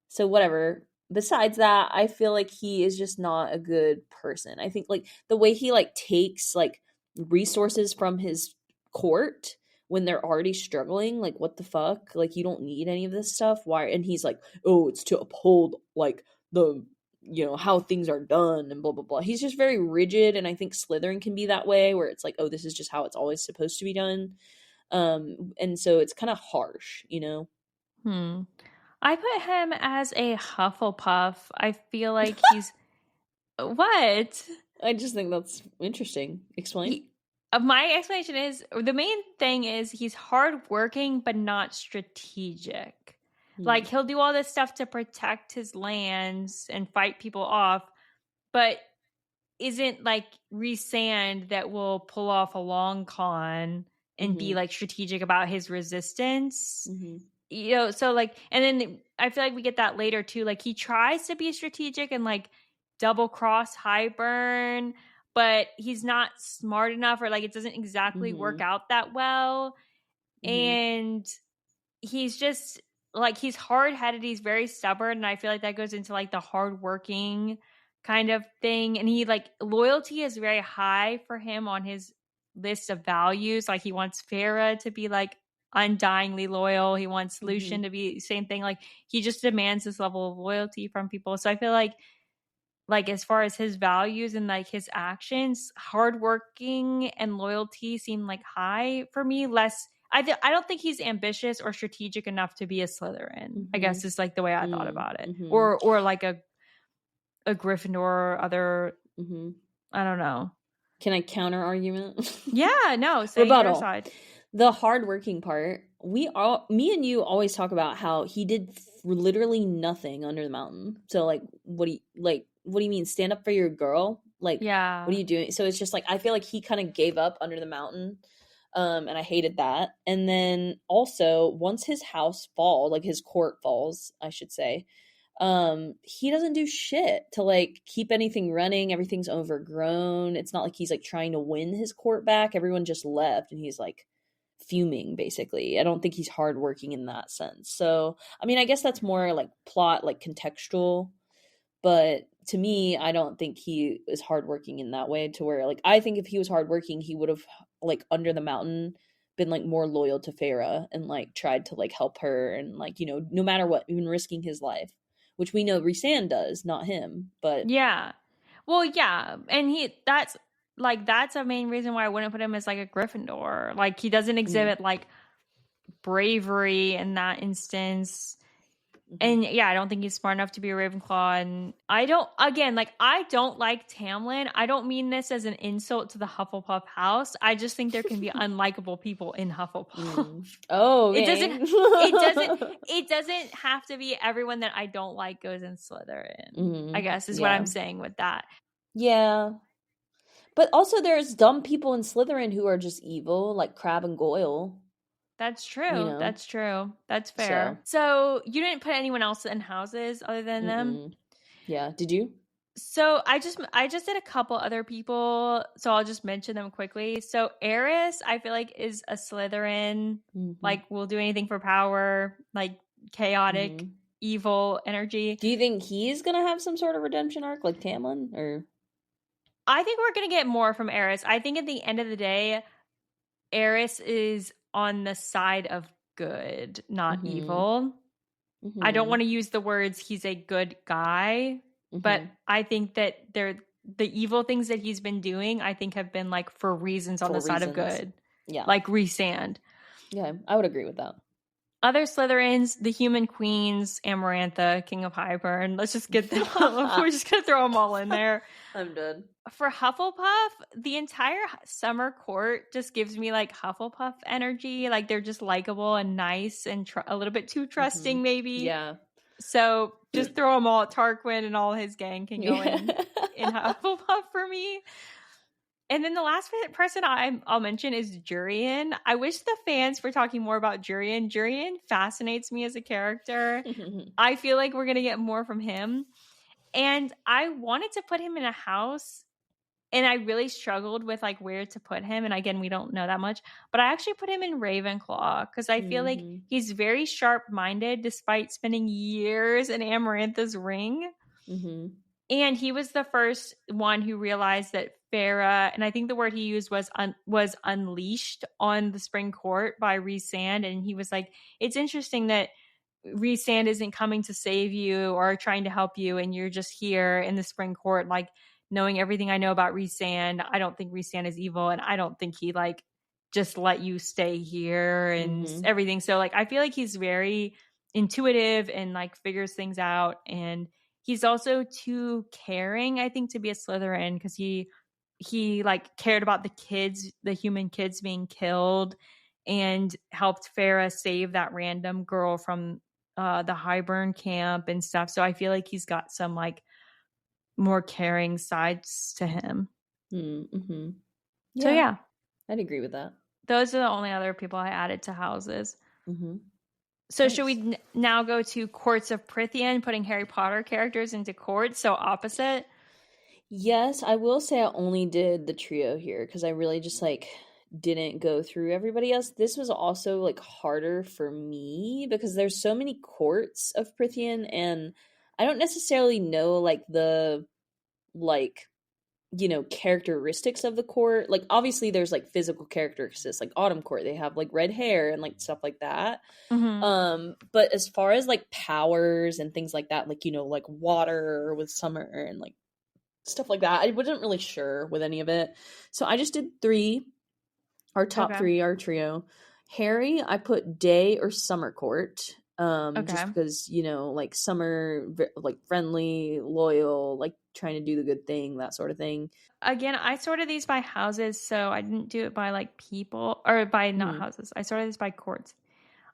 so whatever. Besides that, I feel like he is just not a good person. I think like the way he like takes like resources from his court when they're already struggling, like what the fuck? Like you don't need any of this stuff. Why? And he's like, "Oh, it's to uphold like the how things are done and blah blah blah." He's just very rigid and I think Slytherin can be that way where it's like, "Oh, this is just how it's always supposed to be done." And so it's kind of harsh.
Hmm. I put him as a Hufflepuff. I feel like he's what?
I just think that's interesting. Explain.
My explanation is the main thing is he's hardworking but not strategic.
Hmm.
Like he'll do all this stuff to protect his lands and fight people off, but isn't like Rhysand that will pull off a long con and be
Mhm.
like strategic about his resistance.
Mhm.
So like, and then I feel like we get that later too. Like he tries to be strategic and like double cross Highburn, but he's not smart enough, or like it doesn't exactly work
Mhm.
out that well.
Mhm.
And he's just like, he's hard headed, he's very stubborn, and I feel like that goes into like the hardworking kind of thing. And he like loyalty is very high for him on his list of values. Like he wants Farah to be like undyingly loyal. He wants Lucian
Mhm.
to be same thing. Like he just demands this level of loyalty from people. So I feel like as far as his values and like his actions, hardworking and loyalty seem like high for me. Less, I don't think he's ambitious or strategic enough to be a Slytherin. I guess
Mhm.
is like the way I thought
Mm.
about it,
Mhm.
or like a Gryffindor or other.
Mhm.
I don't know.
Can I counter argument?
Yeah, no, say your
Rebuttal.
side.
The hardworking part. Me and you always talk about how he did literally nothing under the mountain. So like, what do you mean? Stand up for your girl? Like, what are
Yeah.
you doing? So it's just like I feel like he kind of gave up under the mountain. And I hated that. And then also once his house falls, like his court falls, I should say, He doesn't do shit to like keep anything running. Everything's overgrown. It's not like he's like trying to win his court back. Everyone just left and he's like fuming basically. I don't think he's hardworking in that sense. So I mean, I guess that's more like plot, like contextual, but to me, I don't think he is hardworking in that way, to where like I think if he was hardworking, he would have like under the mountain been like more loyal to Farah and like tried to like help her and like, you know, no matter what, even risking his life, which we know Rhysand does, not him. But
Yeah. Well, yeah. And that's a main reason why I wouldn't put him as like a Gryffindor. Like he doesn't exhibit like bravery in that instance. And yeah, I don't think he's smart enough to be a Ravenclaw. And I don't like Tamlin. I don't mean this as an insult to the Hufflepuff house. I just think there can be unlikable people in Hufflepuff.
Oh,
okay.
okay.
It doesn't have to be everyone that I don't like goes in Slytherin. I guess is what I'm saying with that.
Yeah. But also there's dumb people in Slytherin who are just evil, like Crabbe and Goyle.
That's true.
You know?
That's true. That's fair. So you didn't put anyone else in houses other than them?
Yeah. Did you?
So I just did a couple other people, so I'll just mention them quickly. So Eris, I feel like is a Slytherin, like will do anything for power, like chaotic, evil energy.
Do you think he's gonna have some sort of redemption arc like Tamlin, or?
I think we're gonna get more from Eris. I think at the end of the day, Eris is on the side of good, not evil. I don't want to use the words he's a good guy, but I think that the evil things that he's been doing, I think have been like for reasons on the side of good.
Yeah.
Like Rhysand.
Yeah, I would agree with that.
Other Slytherins, the Human Queens, Amarantha, King of Hybern. Let's just get them all. We're just going to throw them all in there.
I'm done.
For Hufflepuff, the entire summer court just gives me like Hufflepuff energy. Like they're just likable and nice and a little bit too trusting, maybe.
Yeah.
So just throw them all. Tarquin and all his gang can go in Hufflepuff for me. And then the last person I'll mention is Jurian. I wish the fans were talking more about Jurian. Jurian fascinates me as a character. I feel like we're going to get more from him. And I wanted to put him in a house, and I really struggled with like where to put him. And again, we don't know that much, but I actually put him in Ravenclaw because I feel like he's very sharp-minded despite spending years in Amarantha's ring. And he was the first one who realized that Farah, and I think the word he used was unleashed on the Spring Court by Rhysand. And he was like, it's interesting that Rhysand isn't coming to save you or trying to help you, and you're just here in the Spring Court, like knowing everything I know about Rhysand. I don't think Rhysand is evil, and I don't think he like just let you stay here and everything. So like I feel like he's very intuitive and like figures things out, and he's also too caring, I think, to be a Slytherin, because he like cared about the kids, the human kids being killed, and helped Farah save that random girl from the Hybern camp and stuff. So I feel like he's got some like more caring sides to him.
Yeah,
so yeah,
I'd agree with that.
Those are the only other people I added to houses. So
Nice.
should we now go to Courts of Prythian, putting Harry Potter characters into courts? So opposite.
Yes, I will say I only did the trio here because I really just like didn't go through everybody else. This was also like harder for me because there's so many courts of Prythian, and I don't necessarily know like the like, you know, characteristics of the court. Like obviously there's like physical characteristics, like Autumn Court, they have like red hair and like stuff like that. But as far as like powers and things like that, like, you know, like water with summer and like stuff like that, I wasn't really sure with any of it. So I just did 3. Our top 3, our trio. Harry, I put day or summer court. Just because, you know, like summer, like friendly, loyal, like trying to do the good thing, that sort of thing.
Again, I sorted these by houses, so I didn't do it by like people, or by not houses. I sorted this by courts.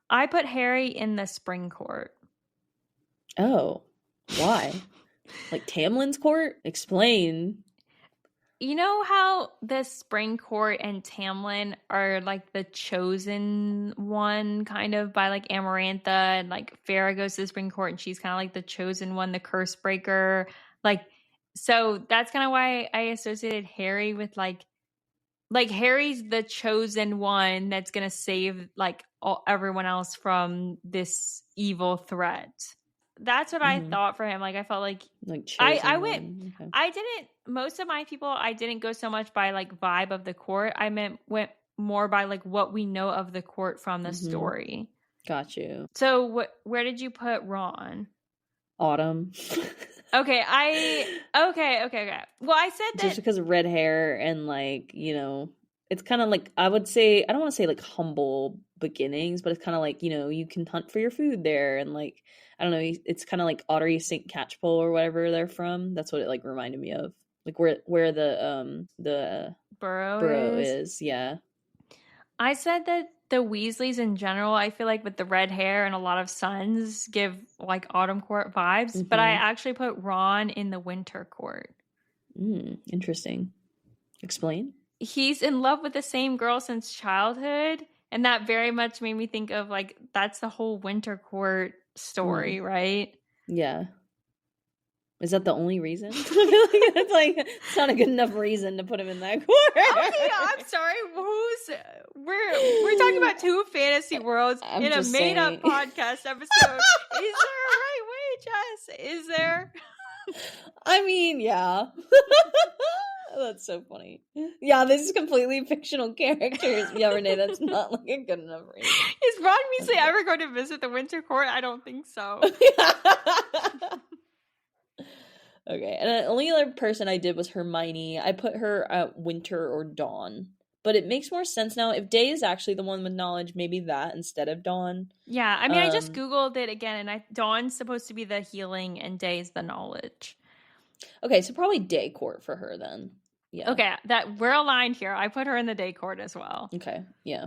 I put Harry in the Spring Court.
Oh, why? Like Tamlin's court? Explain.
You know how the Spring Court and Tamlin are like the chosen one, kind of by like Amarantha, and like Farrah goes to the Spring Court and she's kind of like the chosen one, the curse breaker. Like, so that's kind of why I associated Harry with like Harry's the chosen one that's gonna save like everyone else from this evil threat. That's what I thought for him. Like I felt like
chosen
I went
one. Okay.
I didn't most of my people I didn't go so much by like vibe of the court. I went more by like what we know of the court from the story.
Got you.
So where did you put Ron?
Autumn.
Okay, okay. Well, I said that
just because of red hair and like, you know, it's kind of like, I would say, I don't want to say like humble beginnings, but it's kind of like, you know, you can hunt for your food there, and like, I don't know, it's kind of like Ottery St. Catchpole or whatever they're from. That's what it like reminded me of. Like where the burrow is. Yeah.
I said that the Weasleys in general, I feel like with the red hair and a lot of suns give like autumn court vibes, but I actually put Ron in the winter court.
Interesting. Explain.
He's in love with the same girl since childhood, and that very much made me think of like that's the whole winter court story, right?
Yeah. Is that the only reason? It's like it's not a good enough reason to put him in that court.
Okay, I'm sorry. We're talking about two fantasy worlds in a made-up podcast episode. Is there a right way, Jess? Is there?
I mean, yeah. That's so funny. Yeah, this is completely fictional characters. Yeah, Renee, that's not like a good enough reason.
Is Ron Weasley ever going to visit the winter court? I don't think so.
Okay, and the only other person I did was Hermione. I put her at winter or dawn. But it makes more sense now. If Day is actually the one with knowledge, maybe that instead of Dawn.
Yeah, I mean, I just Googled it again, and Dawn's supposed to be the healing, and Day's the knowledge.
Okay, so probably Day court for her then. Yeah.
Okay, that we're aligned here. I put her in the Day court as well.
Okay, yeah.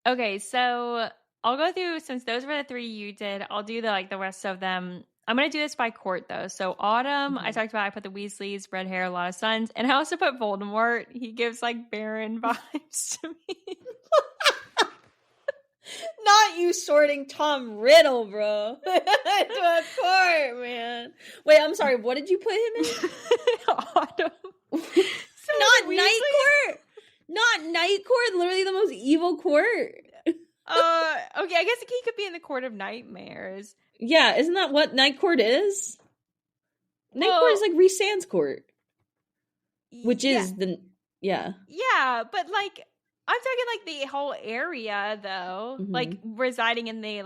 Okay, so I'll go through, since those were the three you did, I'll do the rest of them. I'm going to do this by court, though. So Autumn, I talked about, I put the Weasleys, red hair, a lot of suns. And I also put Voldemort. He gives, Baron vibes to me.
Not you sorting Tom Riddle, bro. To a court, man. Wait, I'm sorry. What did you put him in?
Autumn. So
not Night Court. Not Night Court. Literally the most evil court.
Okay, I guess he could be in the Court of Nightmares.
Yeah, isn't that what Night Court is? Night Court is like Rhys-Sand's court. Which is the... Yeah.
Yeah, but I'm talking the whole area, though. Residing in the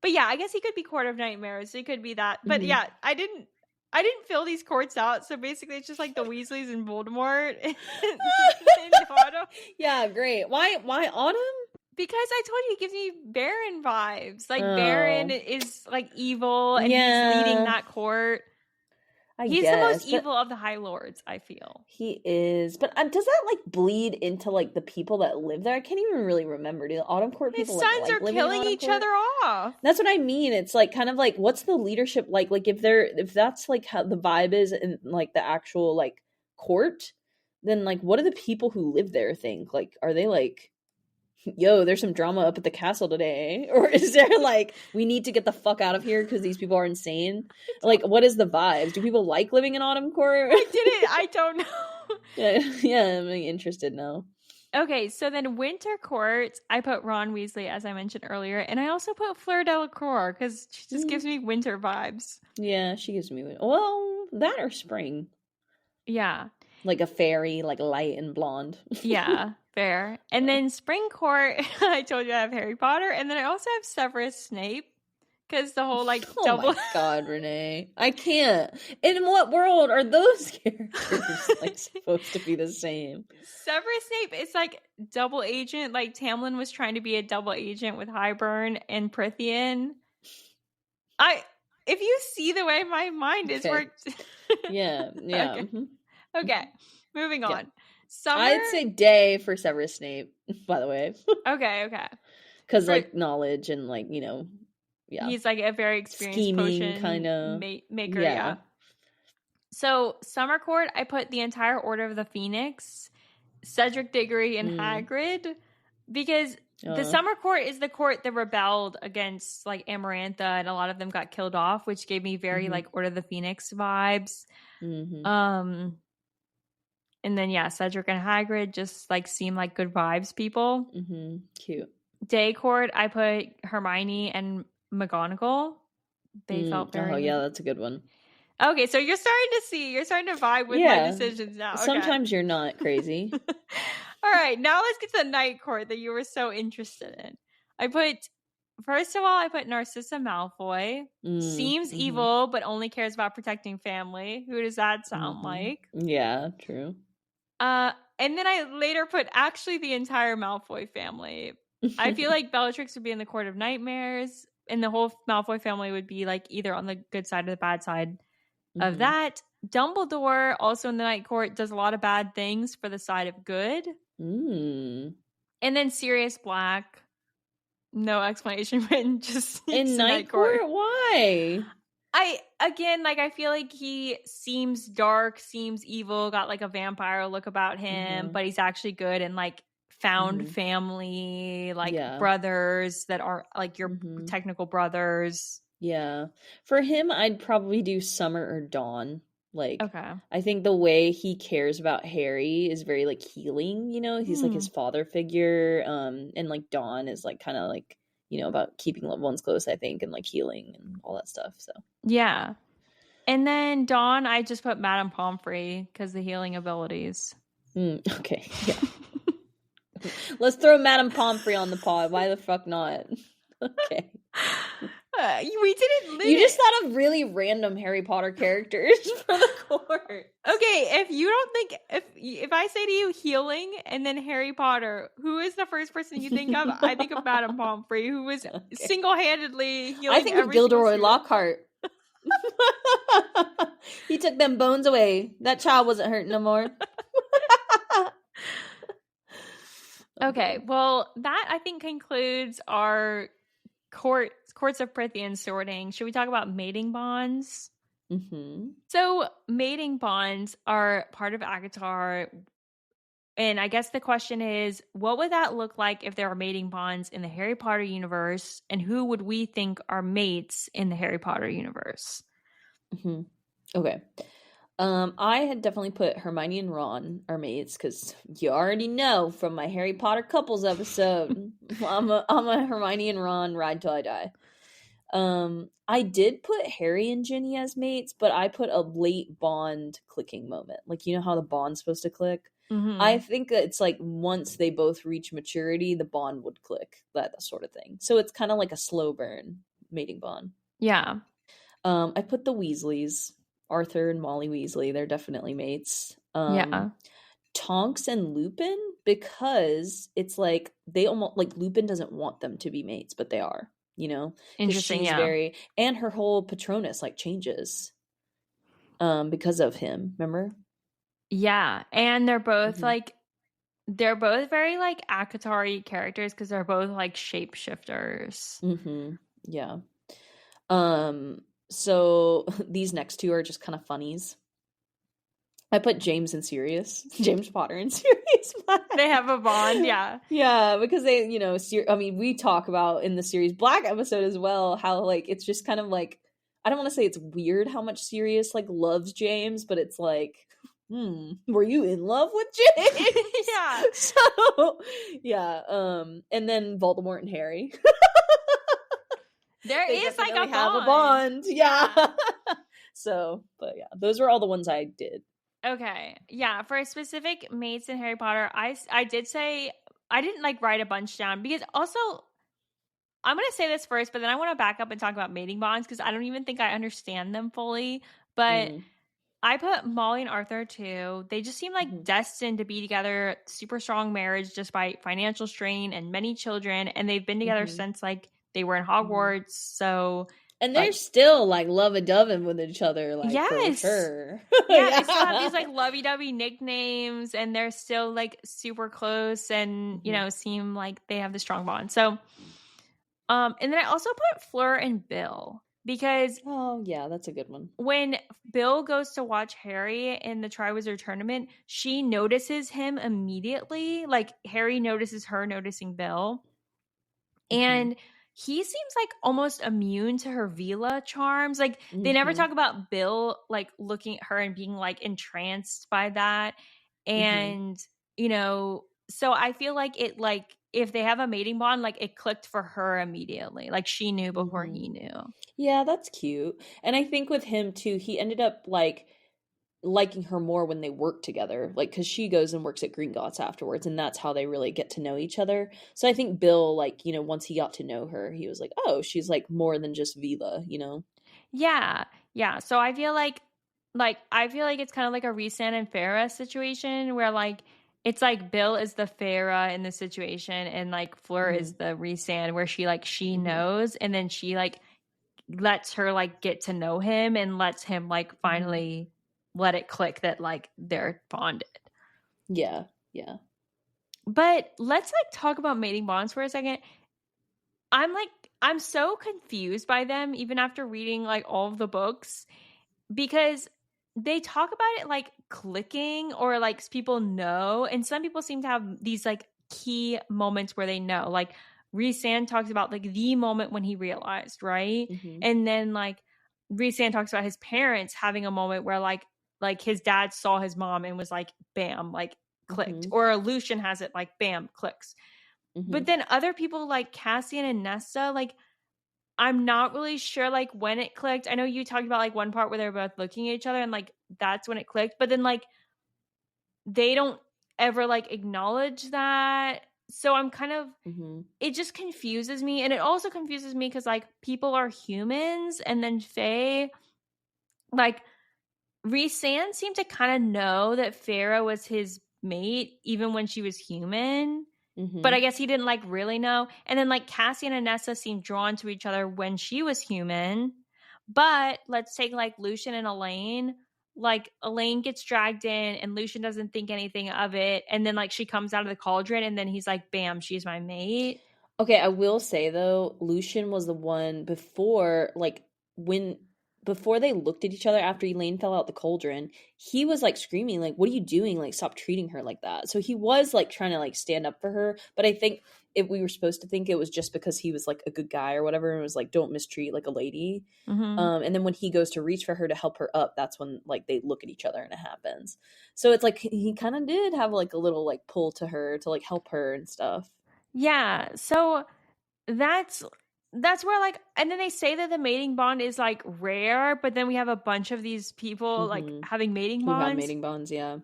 But yeah, I guess he could be Court of Nightmares. So he could be that. But yeah, I didn't fill these courts out. So basically it's just the Weasleys and Voldemort and Autumn.
Yeah, great. Why Autumn?
Because I told you, he gives me Baron vibes. Baron is evil, and he's leading that court. He's the most evil of the High Lords, I feel.
He is. But does that bleed into the people that live there? I can't even really remember. Do the Autumn Court people
His sons are killing each other off.
That's what I mean. It's kind of what's the leadership like? If that's how the vibe is in the actual court, then what do the people who live there think? Are they yo, there's some drama up at the castle today? Or is there we need to get the fuck out of here because these people are insane? What is the vibes? Do people like living in Autumn Court?
I don't know.
Yeah, I'm interested now.
Okay, so then Winter Court, I put Ron Weasley, as I mentioned earlier, and I also put Fleur Delacour because she just gives me winter vibes.
Yeah, she gives me, well, that or spring.
Yeah.
Like a fairy, light and blonde.
Yeah. Fair. And then Spring Court, I told you I have Harry Potter, and then I also have Severus Snape, because the whole
oh
double.
My God, Renee, I can't. In what world are those characters supposed to be the same?
Severus Snape is double agent. Tamlin was trying to be a double agent with Highburn and Prythian. If you see the way my mind is worked.
Yeah.
Okay. Okay, moving on. Summer?
I'd say Day for Severus Snape, by the way.
Okay.
Because knowledge and yeah.
He's a very experienced
scheming
potion
kind of
maker. Yeah. So Summer Court, I put the entire Order of the Phoenix, Cedric Diggory, and Hagrid, because the Summer Court is the court that rebelled against like Amarantha, and a lot of them got killed off, which gave me very like Order of the Phoenix vibes. And then Cedric and Hagrid just like seem like good vibes people.
Cute.
Day Court, I put Hermione and McGonagall. They felt very.
Oh yeah, that's a good one.
Okay, so you're starting to vibe with my decisions now. Okay.
Sometimes you're not crazy.
All right, now let's get to the Night Court that you were so interested in. First of all, I put Narcissa Malfoy. Seems evil, but only cares about protecting family. Who does that sound like?
Yeah, true.
And then I later put actually the entire Malfoy family. I feel like Bellatrix would be in the Court of Nightmares, and the whole Malfoy family would be like either on the good side or the bad side of that. Dumbledore, also in the Night Court, does a lot of bad things for the side of good. And then Sirius Black, no explanation written, just
in Night Court. Why?
I feel like he seems dark, seems evil, got like a vampire look about him, but he's actually good and like found family, like brothers that are like your technical brothers.
Yeah. For him, I'd probably do Summer or Dawn. Like,
okay.
I think the way he cares about Harry is very like healing, you know? He's like his father figure. And like Dawn is like kind of like, you know, about keeping loved ones close, I think, and like healing and all that stuff. So
yeah. And then Dawn, I just put Madame Pomfrey because the healing abilities.
Okay. Yeah. Let's throw Madame Pomfrey on the pod. Why the fuck not? Okay.
We didn't.
You just thought of really random Harry Potter characters for the court.
Okay, if you don't think if I say to you healing and then Harry Potter, who is the first person you think of? I think of Madame Pomfrey, who was single-handedly healing.
I think of Gilderoy Lockhart. He took them bones away. That child wasn't hurt no more.
Okay, well, that I think concludes our Courts of Prythian sorting. Should we talk about mating bonds? So mating bonds are part of ACOTAR, and I guess the question is, what would that look like if there are mating bonds in the Harry Potter universe, and who would we think are mates in the Harry Potter universe?
Okay. I had definitely put Hermione and Ron are mates because you already know from my Harry Potter couples episode, I'm a Hermione and Ron ride till I die. I did put Harry and Ginny as mates, but I put a late bond clicking moment. Like, you know how the bond's supposed to click? I think that it's like once they both reach maturity, the bond would click, that sort of thing. So it's kind of like a slow burn mating bond.
Yeah.
I put the Weasleys, Arthur and Molly Weasley. They're definitely mates.
Yeah.
Tonks and Lupin, because it's like they almost like Lupin doesn't want them to be mates, but they are. You know,
interesting.
She's and her whole Patronus like changes because of him. Remember?
Yeah, and they're both they're both very like ACOTAR-y characters because they're both like shapeshifters.
Yeah. So these next two are just kind of funnies. I put James and Sirius. James Potter and Sirius Black.
They have a bond, yeah.
Yeah, because they, you know, we talk about in the Sirius Black episode as well how, like, it's just kind of like, I don't want to say it's weird how much Sirius, like, loves James, but it's like, were you in love with James?
Yeah.
So, yeah, and then Voldemort and Harry.
There is, like, a
have a bond. Yeah. So, but yeah, those were all the ones I did.
Okay. Yeah. For specific mates in Harry Potter, I did say, I didn't like write a bunch down because also, I'm going to say this first, but then I want to back up and talk about mating bonds because I don't even think I understand them fully. But I put Molly and Arthur too. They just seem like destined to be together, super strong marriage despite financial strain and many children. And they've been together since like they were in Hogwarts. So.
And they're still like lovey-doving with each other, like for sure.
Yeah, they still have these like lovey-dovey nicknames, and they're still like super close, and you know, seem like they have the strong bond. So, and then I also put Fleur and Bill. because
Oh, yeah, that's a good one.
when Bill goes to watch Harry in the Triwizard Tournament, she notices him immediately. Like, Harry notices her noticing Bill.
Mm-hmm.
And he seems like almost immune to her Vila charms. Like, they never
Mm-hmm.
talk about Bill like looking at her and being like entranced by that.
Mm-hmm.
And, so I feel like it, like, if they have a mating bond, like, it clicked for her immediately. Like, she knew before
Mm-hmm.
he knew.
Yeah, that's cute. And I think with him too, he ended up like liking her more when they work together, like because she goes and works at Gringotts afterwards, and that's how they really get to know each other. So I think Bill, like, once he got to know her, he was like, oh, she's like more than just Vila.
Yeah. Yeah. So I feel like it's kind of like a Rhysand and Farah situation where like it's like Bill is the Farah in the situation and like Fleur
Mm-hmm.
is the Rhysand where she
Mm-hmm.
knows and then she like lets her like get to know him and lets him like
Mm-hmm.
finally let it click that like they're bonded.
Yeah, yeah.
But let's like talk about mating bonds for a second. I'm so confused by them even after reading like all of the books because they talk about it like clicking or like people know, and some people seem to have these like key moments where they know. Like Rhysand talks about like the moment when he realized, right?
Mm-hmm.
And then like Rhysand talks about his parents having a moment where like his dad saw his mom and was like bam, like clicked.
Mm-hmm.
Or Lucian has it like bam, clicks. But
Mm-hmm.
then other people like Cassian and Nesta, like I'm not really sure like when it clicked. I know you talked about like one part where they're both looking at each other and like that's when it clicked, but then like they don't ever like acknowledge that. So I'm kind of
Mm-hmm.
it just confuses me, and it also confuses me cuz like people are humans and then Faye like Rhysand seemed to kind of know that Farah was his mate even when she was human. But
Mm-hmm.
I guess he didn't like really know. And then like Cassie and Anessa seemed drawn to each other when she was human. But let's take like Lucian and Elaine. Like Elaine gets dragged in and Lucian doesn't think anything of it. And then like she comes out of the cauldron and then he's like, bam, she's my mate.
Okay, I will say though, Lucian was the one before, like, when before they looked at each other after Elaine fell out the cauldron, he was like screaming, like, "What are you doing? Like, stop treating her like that." So he was like trying to like stand up for her. But I think if we were supposed to think it was just because he was like a good guy or whatever, and was like, "Don't mistreat like a lady."
Mm-hmm.
And then when he goes to reach for her to help her up, that's when like they look at each other and it happens. So it's like he kind of did have like a little like pull to her to like help her and stuff.
Yeah. So that's where like and then they say that the mating bond is like rare, but then we have a bunch of these people like
Mm-hmm.
having mating
Who have
bonds.
mating bonds, yeah.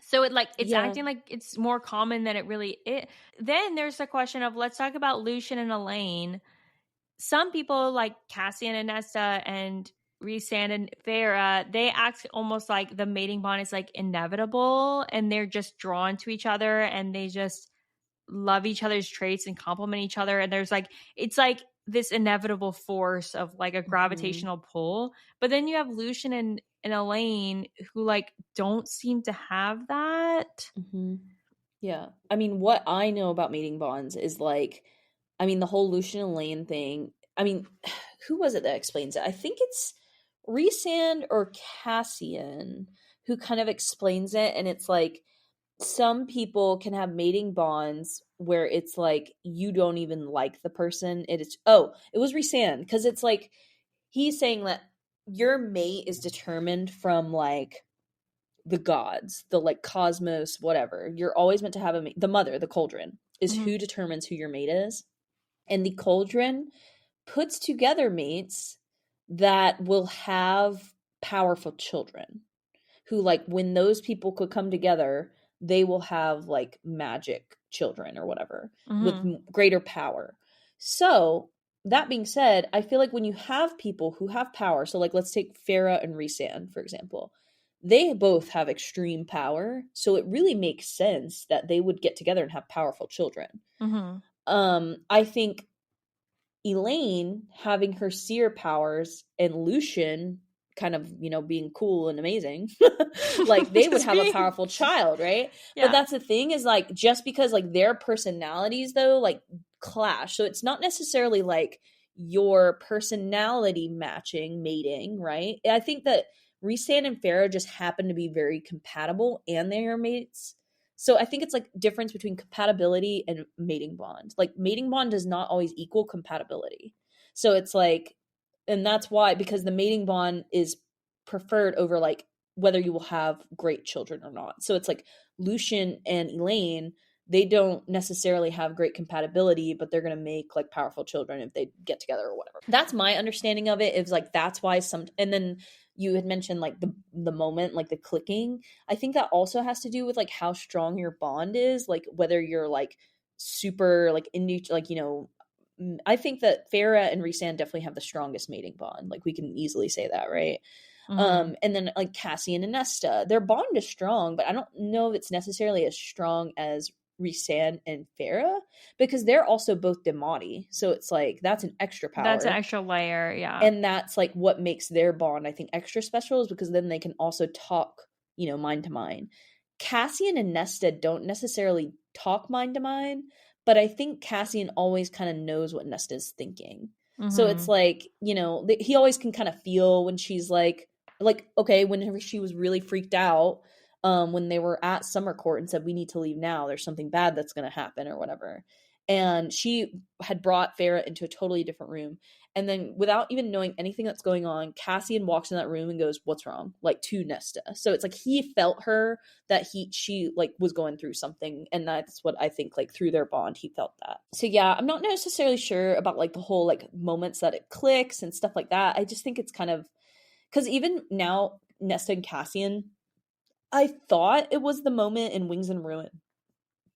So it's
Yeah.
acting like it's more common than it really is. Then there's the question of let's talk about Lucian and Elaine. Some people like Cassian and Nesta and Rhysand and Farah, they act almost like the mating bond is like inevitable and they're just drawn to each other and they just love each other's traits and complement each other. And there's like it's like this inevitable force of like a
Mhm.
gravitational pull. But then you have Lucian and Elaine who like don't seem to have that.
Mhm. Yeah. I mean, what I know about mating bonds is like, I mean, the whole Lucian and Lane thing. I mean, who was it that explains it? I think it's Rhysand or Cassian who kind of explains it, and it's like some people can have mating bonds where it's like you don't even like the person. It is it was Rhysand because it's like he's saying that your mate is determined from like the gods, the like cosmos, whatever. You're always meant to have a mate. The mother, the cauldron, is
Mhm.
who determines who your mate is. And the cauldron puts together mates that will have powerful children who, like, when those people could come together, they will have like magic children or whatever with
Mhm.
greater power. So that being said, I feel like when you have people who have power, so like let's take Farah and Rhysand for example, they both have extreme power, so it really makes sense that they would get together and have powerful children.
Mhm.
I think Elaine having her seer powers and Lucian kind of, being cool and amazing, like they would
Just
have a
being
powerful child, right? But
yeah.
that's the thing is like just because like their personalities though like clash. So it's not necessarily like your personality matching mating, right? I think that Rhysand and Farah just happen to be very compatible and they are mates. So I think it's like difference between compatibility and mating bond. Like mating bond does not always equal compatibility. So it's like, and that's why, because the mating bond is preferred over like whether you will have great children or not. So it's like Lucian and Elaine, they don't necessarily have great compatibility, but they're going to make like powerful children if they get together or whatever. That's my understanding of it. Is like that's why some, and then you had mentioned like the moment, like the clicking. I think that also has to do with like how strong your bond is, like whether you're like super like into like, you know, I think that Farah and Rhysand definitely have the strongest mating bond. Like we can easily say that, right?
Mm-hmm.
And then like Cassian and Nesta, their bond is strong, but I don't know if it's necessarily as strong as Rhysand and Farah because they're also both Demati. So it's like that's an extra
That's an
power.
extra layer, yeah.
And that's like what makes their bond, I think, extra special is because then they can also talk, you know, mind to mind. Cassian and Nesta don't necessarily talk mind to mind, but I think Cassian always kind of knows what Nesta's thinking. So it's
Mm-hmm.
like, you know, he always can kind of feel when she's like, okay, whenever she was really freaked out, when they were at summer court and said, we need to leave now, there's something bad that's going to happen or whatever. And she had brought Farah into a totally different room. And then without even knowing anything that's going on, Cassian walks in that room and goes, "What's wrong?" Like to Nesta. So it's like he felt her that she like was going through something, and that's what I think like through their bond he felt that. So yeah, I'm not necessarily sure about like the whole like moments that it clicks and stuff like that. I just think it's kind of because even now Nesta and Cassian, I thought it was the moment in Wings and Ruin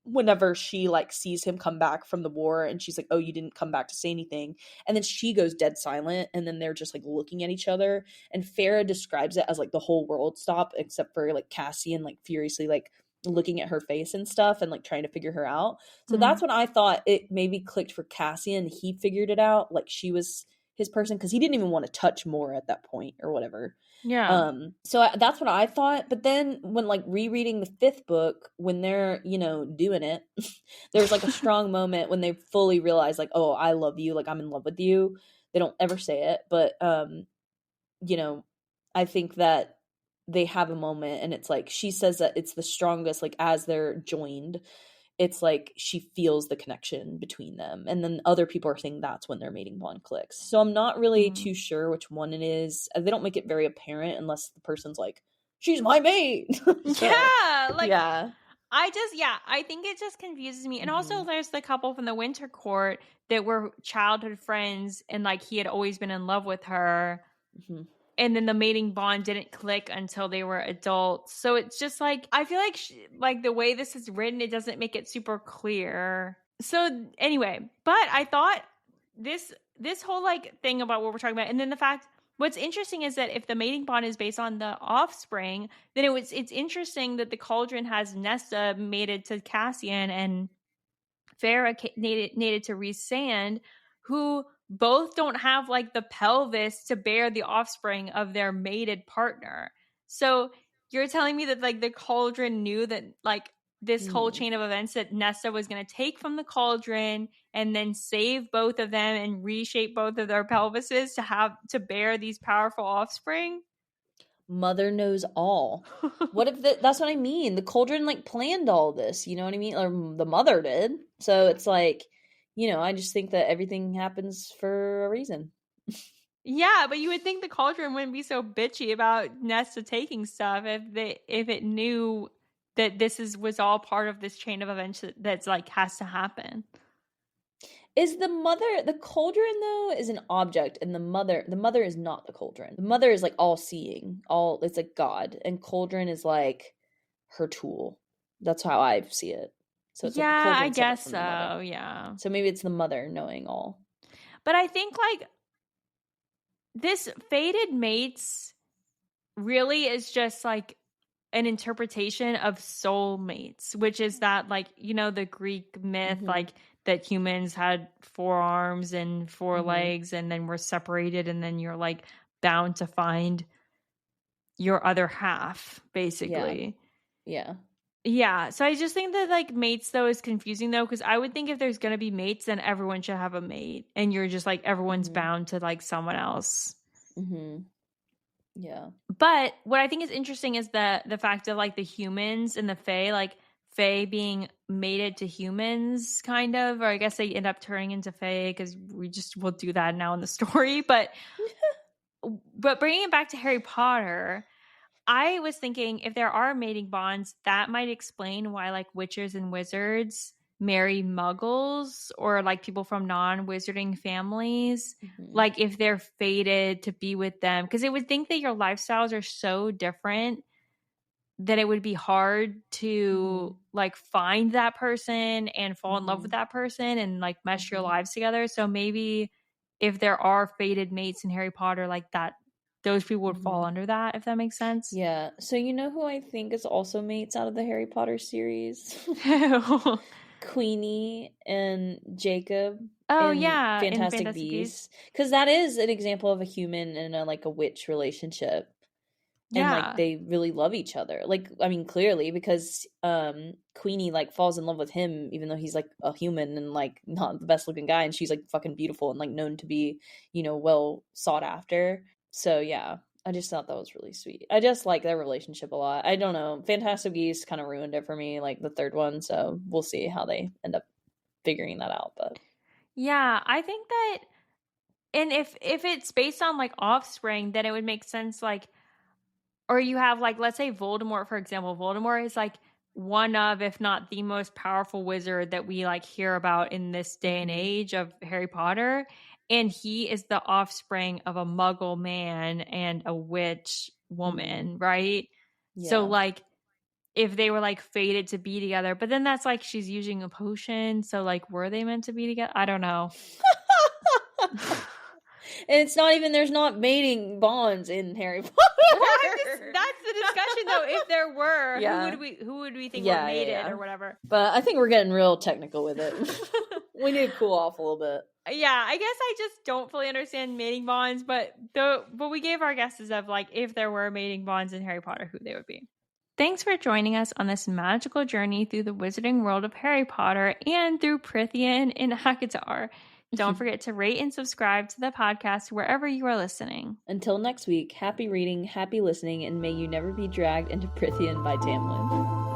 whenever she like sees him come back from the war and she's like, oh, you didn't come back to say anything, and then she goes dead silent and then they're just like looking at each other, and Farah describes it as like the whole world stopped except for like Cassian like furiously like looking at her face and stuff and like trying to figure her out. So
Mm-hmm.
that's when I thought it maybe clicked for Cassian. He figured it out, like she was his person, because he didn't even want to touch more at that point or whatever.
Yeah.
So that's what I thought. But then when like rereading the fifth book, when they're, you know, doing it, there's like a strong moment when they fully realize like, oh, I love you, like I'm in love with you. They don't ever say it, but you know, I think that they have a moment and it's like she says that it's the strongest, like as they're joined, it's like she feels the connection between them. And then other people are saying that's when their mating bond clicks. So I'm not really
Mm.
too sure which one it is. They don't make it very apparent unless the person's like, she's my mate. So,
Yeah, like
yeah.
I think it just confuses me. And also
Mm-hmm.
there's the couple from the Winter Court that were childhood friends and like he had always been in love with her.
Mm-hmm.
And then the mating bond didn't click until they were adults. So it's just like I feel like like the way this is written, it doesn't make it super clear. So anyway, but I thought this whole like thing about what we're talking about, and then the fact what's interesting is that if the mating bond is based on the offspring, then it's interesting that the cauldron has Nesta mated to Cassian and Farah nated to Rhysand, who both don't have like the pelvis to bear the offspring of their mated partner. So you're telling me that like the cauldron knew that like this whole
Mm-hmm.
chain of events that Nesta was going to take from the cauldron and then save both of them and reshape both of their pelvises to have to bear these powerful offspring.
Mother knows all. What if that's what I mean? The cauldron like planned all this, you know what I mean? Or the mother did. So it's like, you know, I just think that everything happens for a reason.
Yeah, but you would think the cauldron wouldn't be so bitchy about Nesta taking stuff if it knew that was all part of this chain of events that's like has to happen.
Is the cauldron though is an object, and the mother is not the cauldron. The mother is like all seeing, all it's like God, and cauldron is like her tool. That's how I see it. So it's like the
Yeah, I
cauldron separate
guess
from the mother.
so. Yeah.
So maybe it's the mother knowing all.
But I think like this fated mates really is just like an interpretation of soulmates, which is that like, you know, the Greek myth,
Mm-hmm.
like that humans had four arms and four
Mm-hmm.
legs and then were separated and then you're like bound to find your other half,
Yeah.
basically.
Yeah.
Yeah, so I just think that, like, mates, though, is confusing, though, because I would think if there's gonna be mates, then everyone should have a mate, and you're just, like, everyone's
Mhm.
bound to, like, someone else.
Mhm. Yeah.
But what I think is interesting is the fact of, like, the humans and the Fae, like, Fae being mated to humans, kind of, or I guess they end up turning into Fae because we'll do that now in the story, but bringing it back to Harry Potter, I was thinking if there are mating bonds, that might explain why, like, witches and wizards marry muggles or, like, people from non-wizarding families.
Mhm.
Like, if they're fated to be with them, because it would think that your lifestyles are so different that it would be hard to,
Mhm.
like, find that person and fall in love with
Mhm.
that person and, like, mesh your
Mhm.
lives together. So maybe if there are fated mates in Harry Potter like that, those people would fall
Mhm.
under that, if that makes sense.
Yeah. So you know who I think is also mates out of the Harry Potter series? Queenie and Jacob
Oh,
in
yeah, in
Fantastic
Fantastic Beasts.
Beasts, because that is an example of a human and a like a witch relationship, and like
Yeah.
they really love each other. Like, I mean, clearly because Queenie like falls in love with him even though he's like a human and like not the best looking guy, and she's like fucking beautiful and like known to be, well sought after. So yeah, I just thought that was really sweet. I just like their relationship a lot. I don't know, Fantastic Beasts kind of ruined it for me, like the third one, so we'll see how they end up figuring that out. But
Yeah, I think that, and if it's based on, like, offspring, then it would make sense, like, or you have, like, let's say Voldemort, for example. Voldemort is, like, one of, if not the most powerful wizard that we, like, hear about in this day and
mhm,
age of Harry Potter, and he is the offspring of a muggle man and a witch
mhm,
woman, right? So,
yeah.
like, if they were, like, fated to be together, but then that's like she's using a potion, so, like, were they meant to be together? I don't know.
And it's not even, there's not mating bonds in Harry
Well, I'm just,
Potter.
that's the discussion, though. If there were,
Yeah.
who would we think were
Yeah, yeah,
mated
yeah.
or whatever?
But I think we're getting real technical with it. We need to cool off a little bit.
Yeah, I guess I just don't fully understand mating bonds, but we gave our guesses of, like, if there were mating bonds in Harry Potter, who they would be. Thanks for joining us on this magical journey through the wizarding world of Harry Potter and through Prythian and ACOTAR. Don't forget to rate and subscribe to the podcast wherever you are listening.
Until next week, happy reading, happy listening, and may you never be dragged into Prythian by Tamlin.